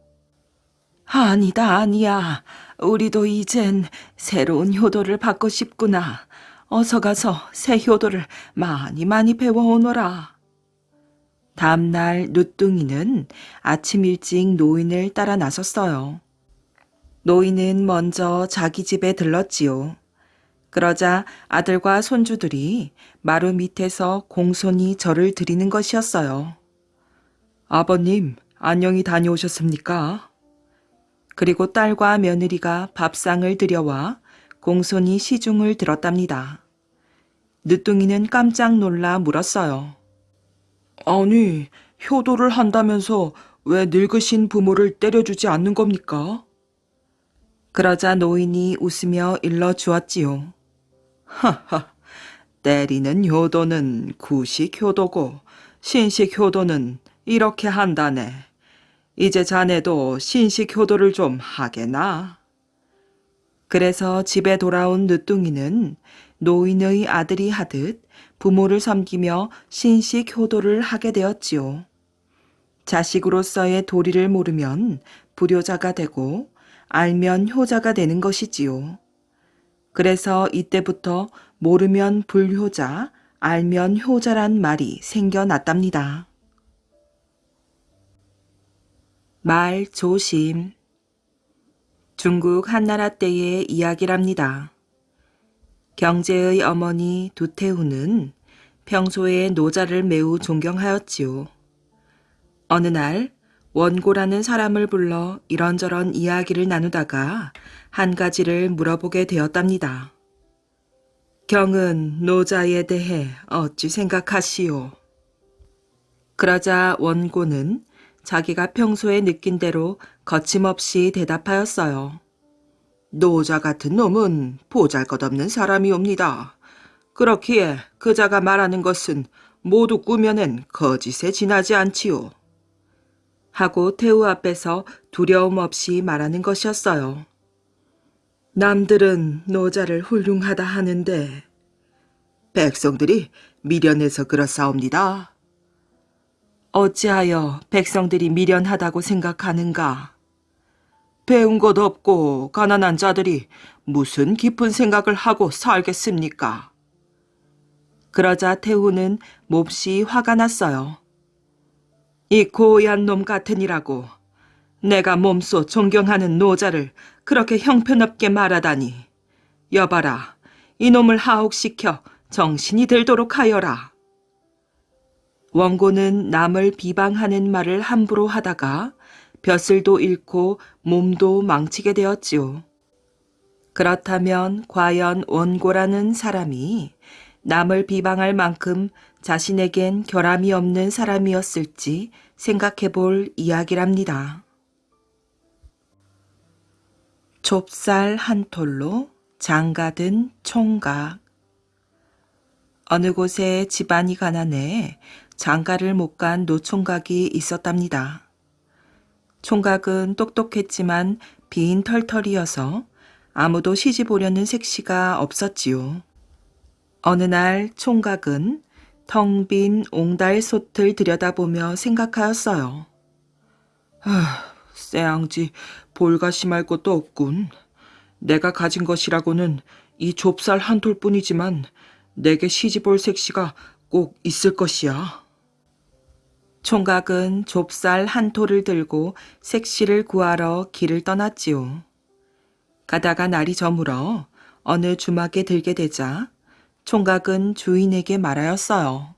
아니다, 아니야. 우리도 이젠 새로운 효도를 받고 싶구나. 어서 가서 새 효도를 많이 많이 배워오너라. 다음날 늦둥이는 아침 일찍 노인을 따라 나섰어요. 노인은 먼저 자기 집에 들렀지요. 그러자 아들과 손주들이 마루 밑에서 공손히 절을 드리는 것이었어요. 아버님, 안녕히 다녀오셨습니까? 그리고 딸과 며느리가 밥상을 들여와 공손히 시중을 들었답니다. 늦둥이는 깜짝 놀라 물었어요. 아니, 효도를 한다면서 왜 늙으신 부모를 때려주지 않는 겁니까? 그러자 노인이 웃으며 일러주었지요. 하하, 때리는 효도는 구식 효도고 신식 효도는 이렇게 한다네. 이제 자네도 신식 효도를 좀 하게나. 그래서 집에 돌아온 늦둥이는 노인의 아들이 하듯 부모를 섬기며 신식 효도를 하게 되었지요. 자식으로서의 도리를 모르면 불효자가 되고 알면 효자가 되는 것이지요. 그래서 이때부터 모르면 불효자, 알면 효자란 말이 생겨났답니다. 말 조심. 중국 한나라 때의 이야기랍니다. 경제의 어머니 두태후는 평소에 노자를 매우 존경하였지요. 어느 날 원고라는 사람을 불러 이런저런 이야기를 나누다가 한 가지를 물어보게 되었답니다. 경은 노자에 대해 어찌 생각하시오? 그러자 원고는 자기가 평소에 느낀 대로 거침없이 대답하였어요. 노자 같은 놈은 보잘것없는 사람이옵니다. 그렇기에 그자가 말하는 것은 모두 꾸며낸 거짓에 지나지 않지요. 하고 태우 앞에서 두려움 없이 말하는 것이었어요. 남들은 노자를 훌륭하다 하는데 백성들이 미련해서 그렇사옵니다. 어찌하여 백성들이 미련하다고 생각하는가? 배운 것 없고 가난한 자들이 무슨 깊은 생각을 하고 살겠습니까? 그러자 태우는 몹시 화가 났어요. 이 고얀 놈 같으니라고 내가 몸소 존경하는 노자를 그렇게 형편없게 말하다니. 여봐라, 이놈을 하옥시켜 정신이 들도록 하여라. 원고는 남을 비방하는 말을 함부로 하다가 벼슬도 잃고 몸도 망치게 되었지요. 그렇다면 과연 원고라는 사람이 남을 비방할 만큼 자신에겐 결함이 없는 사람이었을지 생각해 볼 이야기랍니다. 좁쌀 한 톨로 장가든 총각. 어느 곳에 집안이 가난해 장가를 못 간 노총각이 있었답니다. 총각은 똑똑했지만 빈 털털이어서 아무도 시집 오려는 색시가 없었지요. 어느 날 총각은 텅 빈 옹달솥을 들여다보며 생각하였어요. 쎄앙지 볼가심할 것도 없군. 내가 가진 것이라고는 이 좁쌀 한 톨뿐이지만 내게 시집 올 색시가 꼭 있을 것이야. 총각은 좁쌀 한 톨을 들고 색시를 구하러 길을 떠났지요. 가다가 날이 저물어 어느 주막에 들게 되자 총각은 주인에게 말하였어요.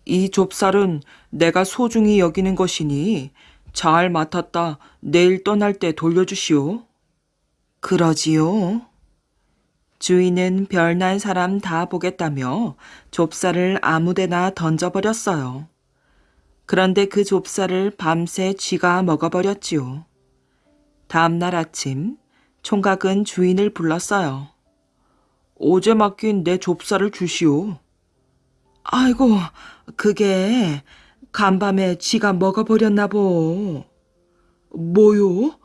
이 좁쌀은 내가 소중히 여기는 것이니 잘 맡았다 내일 떠날 때 돌려주시오. 그러지요. 주인은 별난 사람 다 보겠다며 좁쌀을 아무데나 던져버렸어요. 그런데 그 좁쌀을 밤새 쥐가 먹어버렸지요. 다음날 아침, 총각은 주인을 불렀어요. 어제 맡긴 내 좁쌀을 주시오. 아이고, 그게 간밤에 쥐가 먹어버렸나 보. 뭐요?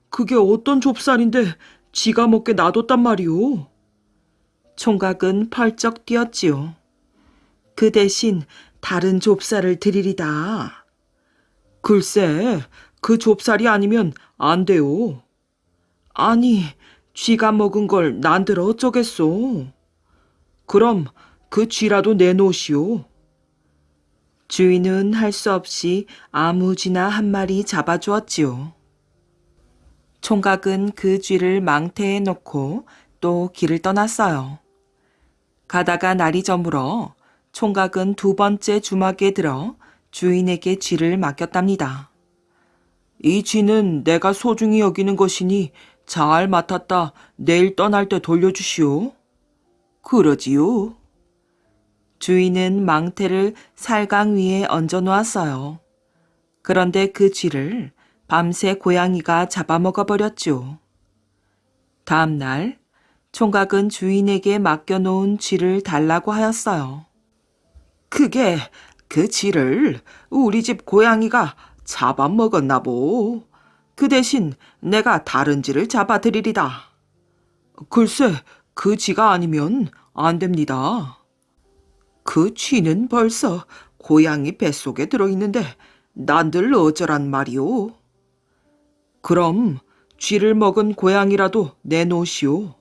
그게 어떤 좁쌀인데 쥐가 먹게 놔뒀단 말이오? 총각은 펄쩍 뛰었지요. 그 대신 다른 좁쌀을 드리리다. 글쎄, 그 좁쌀이 아니면 안 돼요. 아니, 쥐가 먹은 걸 난들 어쩌겠소. 그럼 그 쥐라도 내놓으시오. 주인은 할 수 없이 아무 쥐나 한 마리 잡아주었지요. 총각은 그 쥐를 망태에 놓고 또 길을 떠났어요. 가다가 날이 저물어 총각은 두 번째 주막에 들어 주인에게 쥐를 맡겼답니다. 이 쥐는 내가 소중히 여기는 것이니 잘 맡았다 내일 떠날 때 돌려주시오. 그러지요. 주인은 망태를 살강 위에 얹어 놓았어요. 그런데 그 쥐를 밤새 고양이가 잡아먹어 버렸죠. 다음 날 총각은 주인에게 맡겨놓은 쥐를 달라고 하였어요. 그게 그 쥐를 우리 집 고양이가 잡아먹었나 보. 그 대신 내가 다른 쥐를 잡아드리리다. 글쎄, 그 쥐가 아니면 안 됩니다. 그 쥐는 벌써 고양이 뱃속에 들어있는데 난들 어쩌란 말이오. 그럼 쥐를 먹은 고양이라도 내놓으시오.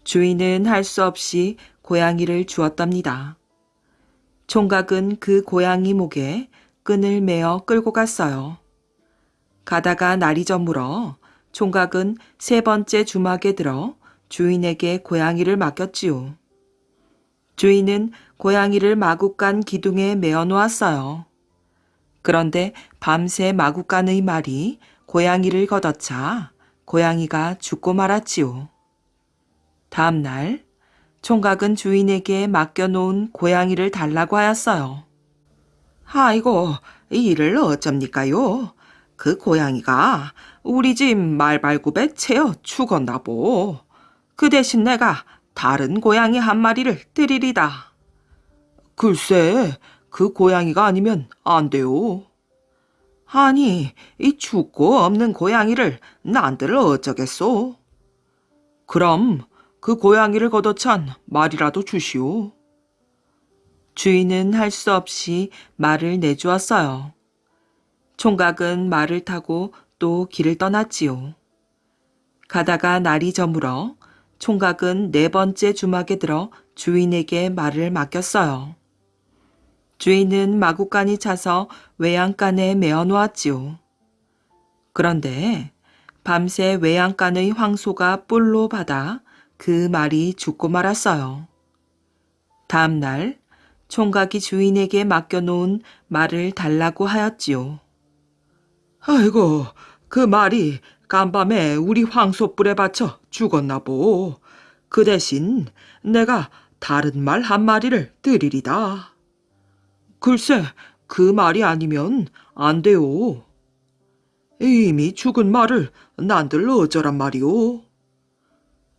주인은 할 수 없이 고양이를 주었답니다. 총각은 그 고양이 목에 끈을 매어 끌고 갔어요. 가다가 날이 저물어 총각은 세 번째 주막에 들어 주인에게 고양이를 맡겼지요. 주인은 고양이를 마구간 기둥에 매어 놓았어요. 그런데 밤새 마구간의 말이 고양이를 걷어차 고양이가 죽고 말았지요. 다음 날 총각은 주인에게 맡겨놓은 고양이를 달라고 하였어요. 아이고, 이 일을 어쩝니까요? 그 고양이가 우리 집 말발굽에 채어 죽었나 보. 그 대신 내가 다른 고양이 한 마리를 드리리다. 글쎄, 그 고양이가 아니면 안 돼요. 아니, 이 죽고 없는 고양이를 난들 어쩌겠소? 그럼 그 고양이를 걷어찬 말이라도 주시오. 주인은 할 수 없이 말을 내주었어요. 총각은 말을 타고 또 길을 떠났지요. 가다가 날이 저물어 총각은 네 번째 주막에 들어 주인에게 말을 맡겼어요. 주인은 마구간이 차서 외양간에 메어 놓았지요. 그런데 밤새 외양간의 황소가 뿔로 받아 그 말이 죽고 말았어요. 다음 날 총각이 주인에게 맡겨놓은 말을 달라고 하였지요. 아이고, 그 말이 간밤에 우리 황소뿔에 받쳐 죽었나 보. 그 대신 내가 다른 말 한 마리를 드리리다. 글쎄, 그 말이 아니면 안 돼요. 이미 죽은 말을 난들 어쩌란 말이오.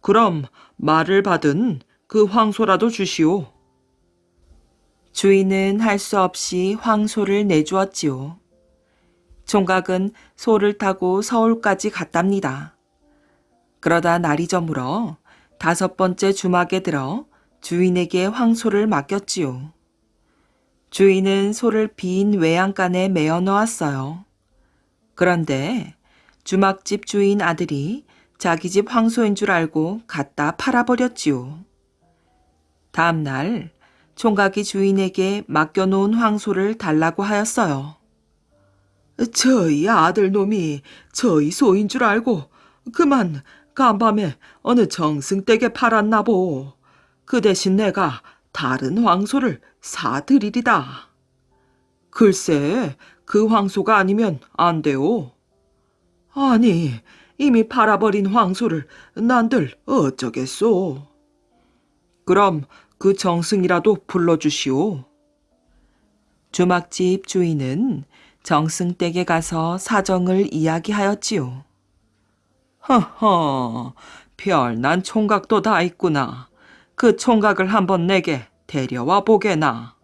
그럼 말을 받은 그 황소라도 주시오. 주인은 할 수 없이 황소를 내주었지요. 총각은 소를 타고 서울까지 갔답니다. 그러다 날이 저물어 다섯 번째 주막에 들어 주인에게 황소를 맡겼지요. 주인은 소를 빈 외양간에 메어 놓았어요. 그런데 주막집 주인 아들이 자기 집 황소인 줄 알고 갖다 팔아버렸지요. 다음 날 총각이 주인에게 맡겨놓은 황소를 달라고 하였어요. 저희 아들놈이 저희 소인 줄 알고 그만 간밤에 어느 정승댁에 팔았나 보. 그 대신 내가 다른 황소를 사드리리다. 글쎄, 그 황소가 아니면 안 돼요. 아니, 이미 팔아버린 황소를 난들 어쩌겠소. 그럼 그 정승이라도 불러주시오. 주막집 주인은 정승댁에 가서 사정을 이야기하였지요. 허허, 별난 총각도 다 있구나. 그 총각을 한번 내게 데려와 보게나.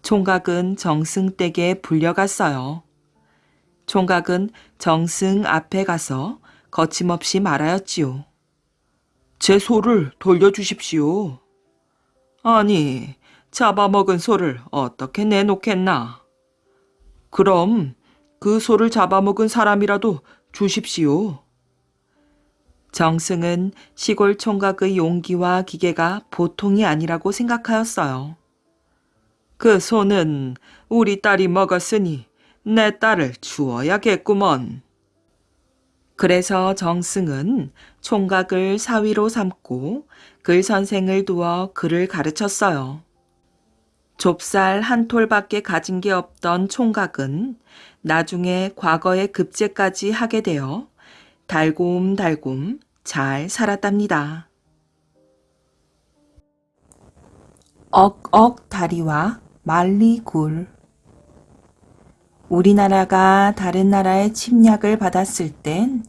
총각은 정승댁에 불려갔어요. 총각은 정승 앞에 가서 거침없이 말하였지요. 제 소를 돌려주십시오. 아니, 잡아먹은 소를 어떻게 내놓겠나? 그럼 그 소를 잡아먹은 사람이라도 주십시오. 정승은 시골 총각의 용기와 기계가 보통이 아니라고 생각하였어요. 그 소는 우리 딸이 먹었으니 내 딸을 주어야겠구먼. 그래서 정승은 총각을 사위로 삼고 글 선생을 두어 글을 가르쳤어요. 좁쌀 한 톨밖에 가진 게 없던 총각은 나중에 과거의 급제까지 하게 되어 달곰달곰 잘 살았답니다. 억억 다리와 말리굴. 우리나라가 다른 나라의 침략을 받았을 땐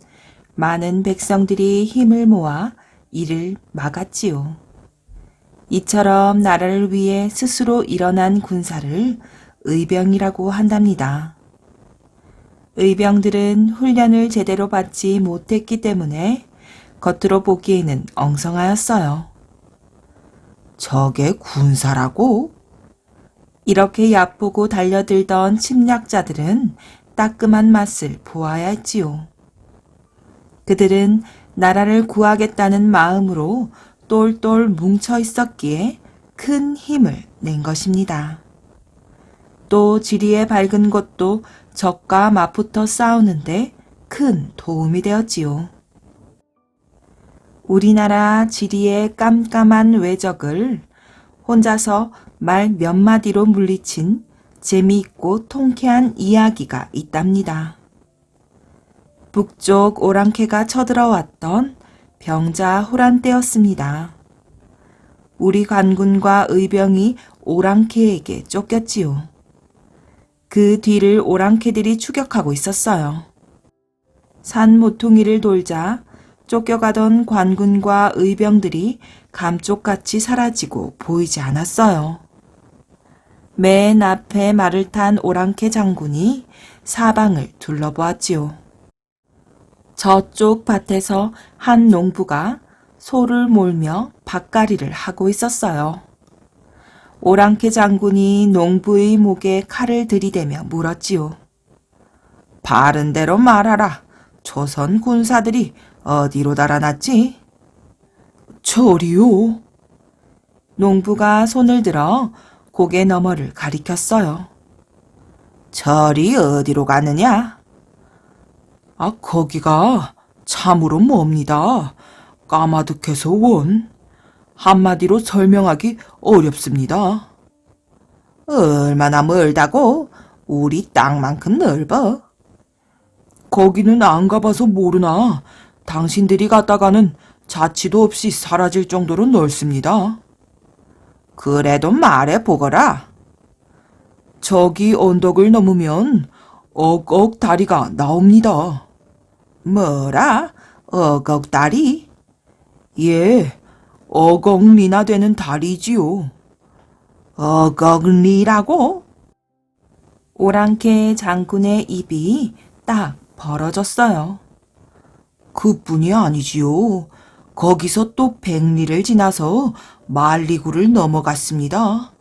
많은 백성들이 힘을 모아 이를 막았지요. 이처럼 나라를 위해 스스로 일어난 군사를 의병이라고 한답니다. 의병들은 훈련을 제대로 받지 못했기 때문에 겉으로 보기에는 엉성하였어요. 저게 군사라고? 이렇게 얕보고 달려들던 침략자들은 따끔한 맛을 보아야 했지요. 그들은 나라를 구하겠다는 마음으로 똘똘 뭉쳐 있었기에 큰 힘을 낸 것입니다. 또 지리에 밝은 것도 적과 맞붙어 싸우는데 큰 도움이 되었지요. 우리나라 지리의 깜깜한 외적을 혼자서 말 몇 마디로 물리친 재미있고 통쾌한 이야기가 있답니다. 북쪽 오랑캐가 쳐들어왔던 병자호란 때였습니다. 우리 관군과 의병이 오랑캐에게 쫓겼지요. 그 뒤를 오랑캐들이 추격하고 있었어요. 산 모퉁이를 돌자 쫓겨가던 관군과 의병들이 감쪽같이 사라지고 보이지 않았어요. 맨 앞에 말을 탄 오랑캐 장군이 사방을 둘러보았지요. 저쪽 밭에서 한 농부가 소를 몰며 밭갈이를 하고 있었어요. 오랑캐 장군이 농부의 목에 칼을 들이대며 물었지요. 바른 대로 말하라. 조선 군사들이 어디로 달아났지? 저리요. 농부가 손을 들어 고개 너머를 가리켰어요. 저리 어디로 가느냐? 거기가 참으로 멉니다. 까마득해서 원. 한마디로 설명하기 어렵습니다. 얼마나 멀다고? 우리 땅만큼 넓어. 거기는 안 가봐서 모르나. 당신들이 갔다가는 자취도 없이 사라질 정도로 넓습니다. 그래도 말해보거라. 저기 언덕을 넘으면 억억 다리가 나옵니다. 뭐라? 억억 다리? 예, 억억리나 되는 다리지요. 억억리라고? 오랑캐 장군의 입이 딱 벌어졌어요. 그뿐이 아니지요. 거기서 또 백리를 지나서 말리구를 넘어갔습니다.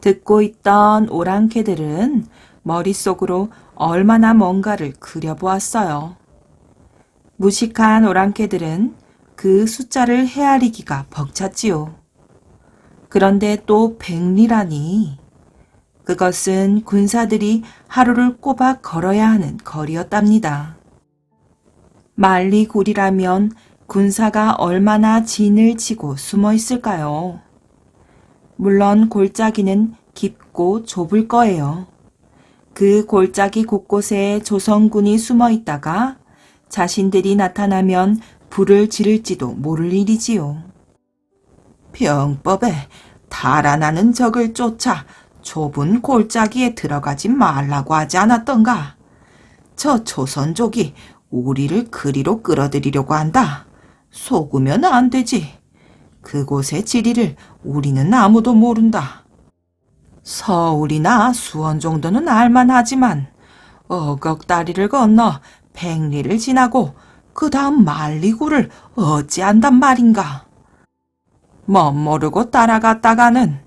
듣고 있던 오랑캐들은 머릿속으로 얼마나 뭔가를 그려보았어요. 무식한 오랑캐들은 그 숫자를 헤아리기가 벅찼지요. 그런데 또 백리라니. 그것은 군사들이 하루를 꼬박 걸어야 하는 거리였답니다. 말리굴이라면 군사가 얼마나 진을 치고 숨어 있을까요? 물론 골짜기는 깊고 좁을 거예요. 그 골짜기 곳곳에 조선군이 숨어 있다가 자신들이 나타나면 불을 지를지도 모를 일이지요. 병법에 달아나는 적을 쫓아 좁은 골짜기에 들어가지 말라고 하지 않았던가? 저 조선족이 우리를 그리로 끌어들이려고 한다. 속으면 안 되지. 그곳의 지리를 우리는 아무도 모른다. 서울이나 수원 정도는 알만하지만 어걱다리를 건너 백리를 지나고 그 다음 만리구를 어찌 안단 말인가. 멋모르고 따라갔다가는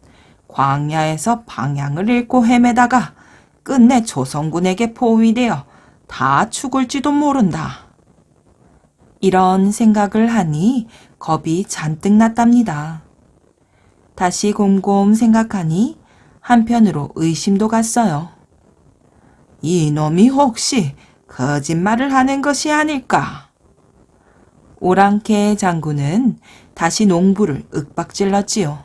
광야에서 방향을 잃고 헤매다가 끝내 조선군에게 포위되어 다 죽을지도 모른다. 이런 생각을 하니 겁이 잔뜩 났답니다. 다시 곰곰 생각하니 한편으로 의심도 갔어요. 이놈이 혹시 거짓말을 하는 것이 아닐까? 오랑캐 장군은 다시 농부를 윽박질렀지요.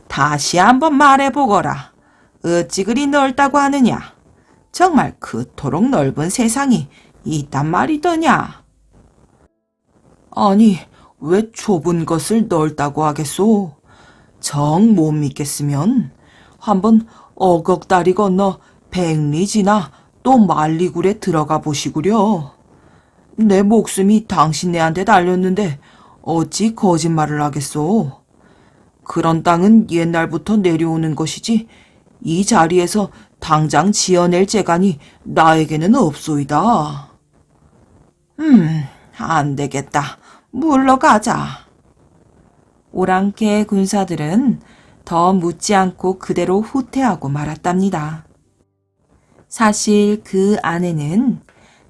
다시 한번 말해보거라. 어찌 그리 넓다고 하느냐? 정말 그토록 넓은 세상이 있단 말이더냐? 아니, 왜 좁은 것을 넓다고 하겠소? 정 못 믿겠으면 한번 어걱다리 건너 백리 지나 또 만리굴에 들어가 보시구려. 내 목숨이 당신네한테 달렸는데 어찌 거짓말을 하겠소? 그런 땅은 옛날부터 내려오는 것이지 이 자리에서 당장 지어낼 재간이 나에게는 없소이다. 안 되겠다. 물러가자. 오랑캐 군사들은 더 묻지 않고 그대로 후퇴하고 말았답니다. 사실 그 안에는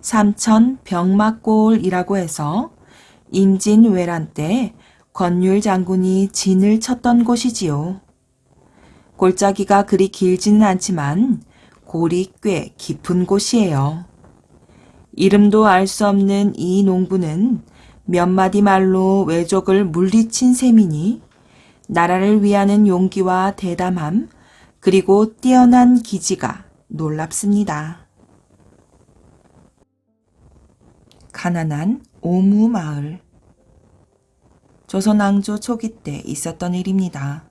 삼천 병막골이라고 해서 임진왜란 때 권율 장군이 진을 쳤던 곳이지요. 골짜기가 그리 길지는 않지만 골이 꽤 깊은 곳이에요. 이름도 알 수 없는 이 농부는 몇 마디 말로 외적을 물리친 셈이니 나라를 위하는 용기와 대담함 그리고 뛰어난 기지가 놀랍습니다. 가난한 오무마을. 조선왕조 초기 때 있었던 일입니다.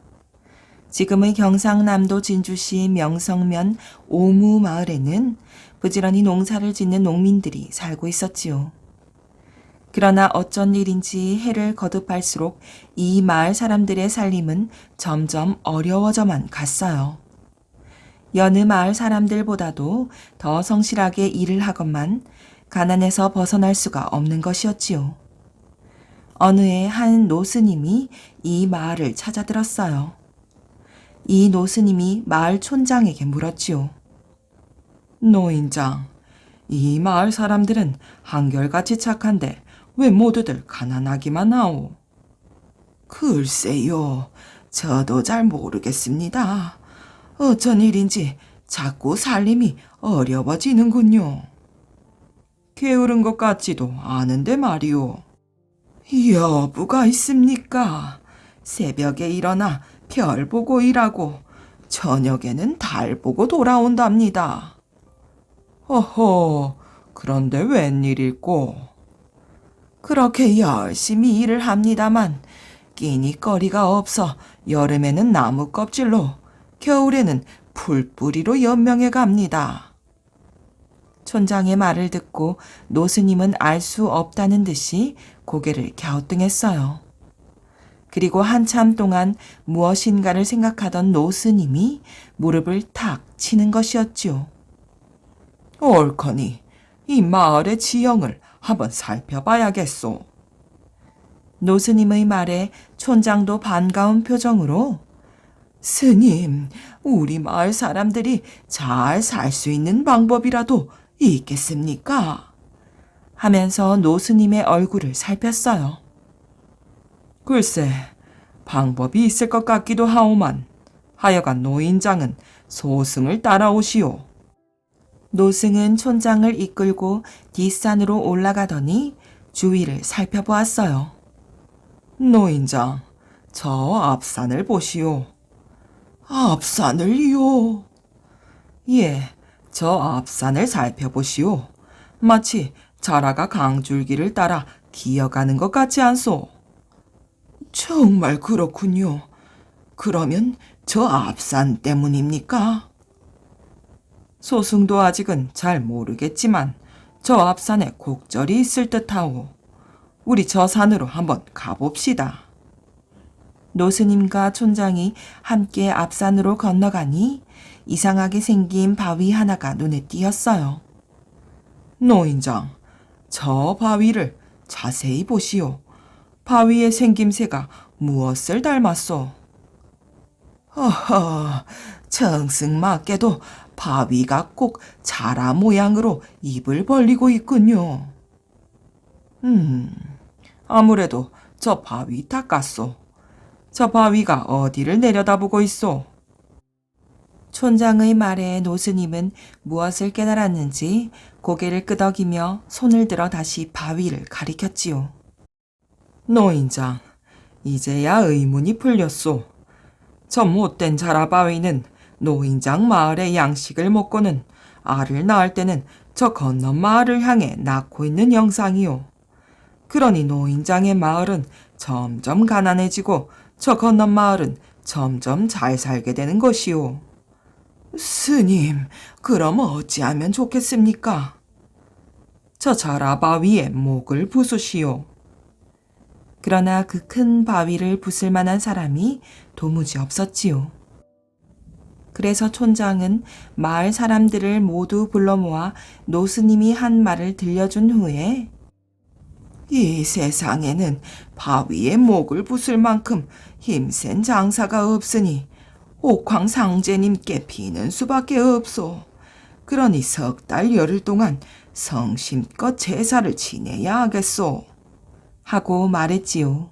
지금의 경상남도 진주시 명성면 오무마을에는 부지런히 농사를 짓는 농민들이 살고 있었지요. 그러나 어쩐 일인지 해를 거듭할수록 이 마을 사람들의 살림은 점점 어려워져만 갔어요. 여느 마을 사람들보다도 더 성실하게 일을 하건만 가난에서 벗어날 수가 없는 것이었지요. 어느 해 한 노스님이 이 마을을 찾아들었어요. 이 노스님이 마을 촌장에게 물었지요. 노인장, 이 마을 사람들은 한결같이 착한데 왜 모두들 가난하기만 하오? 글쎄요, 저도 잘 모르겠습니다. 어쩐 일인지 자꾸 살림이 어려워지는군요. 게으른 것 같지도 않은데 말이오. 여부가 있습니까? 새벽에 일어나 별 보고 일하고 저녁에는 달 보고 돌아온답니다. 허허, 그런데 웬일일꼬? 그렇게 열심히 일을 합니다만 끼니거리가 없어 여름에는 나무 껍질로 겨울에는 풀뿌리로 연명해 갑니다. 촌장의 말을 듣고 노스님은 알 수 없다는 듯이 고개를 갸우뚱했어요. 그리고 한참 동안 무엇인가를 생각하던 노스님이 무릎을 탁 치는 것이었지요. 옳거니 이 마을의 지형을 한번 살펴봐야겠소. 노스님의 말에 촌장도 반가운 표정으로 스님, 우리 마을 사람들이 잘 살 수 있는 방법이라도 있겠습니까? 하면서 노스님의 얼굴을 살폈어요. 글쎄, 방법이 있을 것 같기도 하오만 하여간 노인장은 소승을 따라오시오. 노승은 촌장을 이끌고 뒷산으로 올라가더니 주위를 살펴보았어요. 노인장, 저 앞산을 보시오. 앞산을요? 예, 저 앞산을 살펴보시오. 마치 자라가 강줄기를 따라 기어가는 것 같지 않소? 정말 그렇군요. 그러면 저 앞산 때문입니까? 소승도 아직은 잘 모르겠지만 저 앞산에 곡절이 있을 듯하오. 우리 저 산으로 한번 가봅시다. 노스님과 촌장이 함께 앞산으로 건너가니 이상하게 생긴 바위 하나가 눈에 띄었어요. 노인장, 저 바위를 자세히 보시오. 바위의 생김새가 무엇을 닮았소? 허허, 정승맞게도 바위가 꼭 자라 모양으로 입을 벌리고 있군요. 아무래도 저 바위 탓같소. 저 바위가 어디를 내려다보고 있소? 촌장의 말에 노스님은 무엇을 깨달았는지 고개를 끄덕이며 손을 들어 다시 바위를 가리켰지요. 노인장, 이제야 의문이 풀렸소. 저 못된 자라바위는 노인장 마을의 양식을 먹고는 알을 낳을 때는 저 건넌 마을을 향해 낳고 있는 영상이요. 그러니 노인장의 마을은 점점 가난해지고 저 건넌 마을은 점점 잘 살게 되는 것이오. 스님, 그럼 어찌하면 좋겠습니까? 저 자라바위의 목을 부수시오. 그러나 그 큰 바위를 부술 만한 사람이 도무지 없었지요. 그래서 촌장은 마을 사람들을 모두 불러 모아 노스님이 한 말을 들려준 후에 이 세상에는 바위의 목을 부술 만큼 힘센 장사가 없으니 옥황상제님께 비는 수밖에 없소. 그러니 석 달 열흘 동안 성심껏 제사를 지내야 하겠소. 하고 말했지요.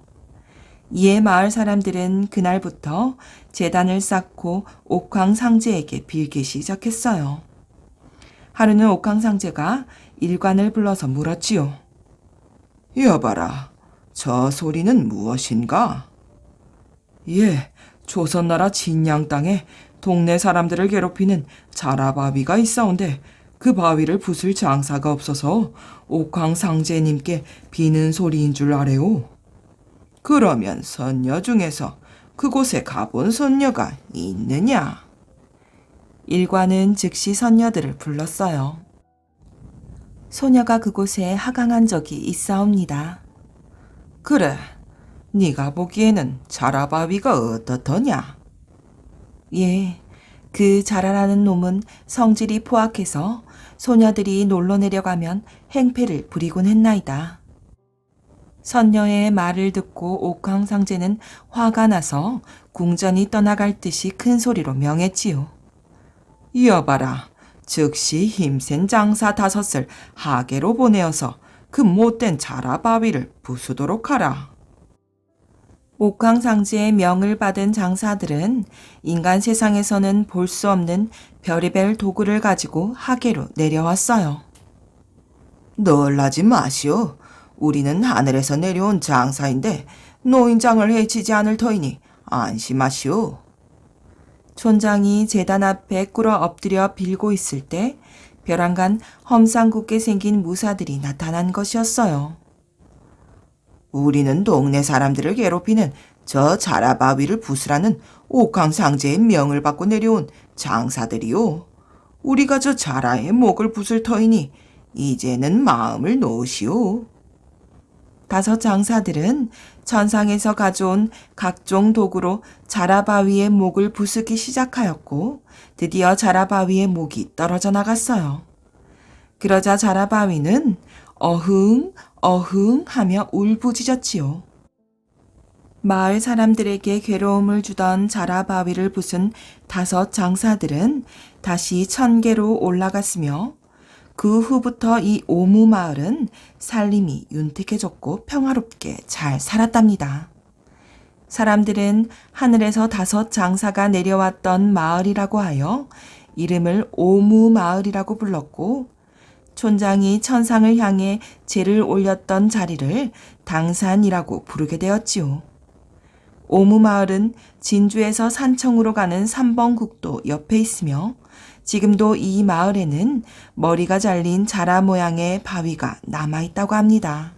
이에 마을 사람들은 그날부터 제단을 쌓고 옥황상제에게 빌기 시작했어요. 하루는 옥황상제가 일관을 불러서 물었지요. 여봐라, 저 소리는 무엇인가? 예, 조선나라 진양 땅에 동네 사람들을 괴롭히는 자라바위가 있사온데 그 바위를 부술 장사가 없어서 옥황상제님께 비는 소리인 줄 아래오. 그러면 선녀 중에서 그곳에 가본 선녀가 있느냐? 일관은 즉시 선녀들을 불렀어요. 소녀가 그곳에 하강한 적이 있사옵니다. 그래, 네가 보기에는 자라바위가 어떻더냐? 예, 그 자라라는 놈은 성질이 포악해서 소녀들이 놀러 내려가면 행패를 부리곤 했나이다. 선녀의 말을 듣고 옥황상제는 화가 나서 궁전이 떠나갈 듯이 큰 소리로 명했지요. 여봐라, 즉시 힘센 장사 5을 하계로 보내어서 그 못된 자라바위를 부수도록 하라. 옥황상제의 명을 받은 장사들은 인간 세상에서는 볼 수 없는 별의별 도구를 가지고 하계로 내려왔어요. 놀라지 마시오. 우리는 하늘에서 내려온 장사인데 노인장을 해치지 않을 터이니 안심하시오. 촌장이 제단 앞에 꿇어 엎드려 빌고 있을 때 벼랑간 험상궂게 생긴 무사들이 나타난 것이었어요. 우리는 동네 사람들을 괴롭히는 저 자라바위를 부수라는 옥황상제의 명을 받고 내려온 장사들이요. 우리가 저 자라의 목을 부술 터이니 이제는 마음을 놓으시오. 5 장사들은 천상에서 가져온 각종 도구로 자라바위의 목을 부수기 시작하였고 드디어 자라바위의 목이 떨어져 나갔어요. 그러자 자라바위는 어흥 어흥 하며 울부짖었지요. 마을 사람들에게 괴로움을 주던 자라바위를 부순 5 장사들은 다시 천계로 올라갔으며 그 후부터 이 오무마을은 살림이 윤택해졌고 평화롭게 잘 살았답니다. 사람들은 하늘에서 5 장사가 내려왔던 마을이라고 하여 이름을 오무마을이라고 불렀고 촌장이 천상을 향해 제를 올렸던 자리를 당산이라고 부르게 되었지요. 오무마을은 진주에서 산청으로 가는 3번 국도 옆에 있으며 지금도 이 마을에는 머리가 잘린 자라 모양의 바위가 남아있다고 합니다.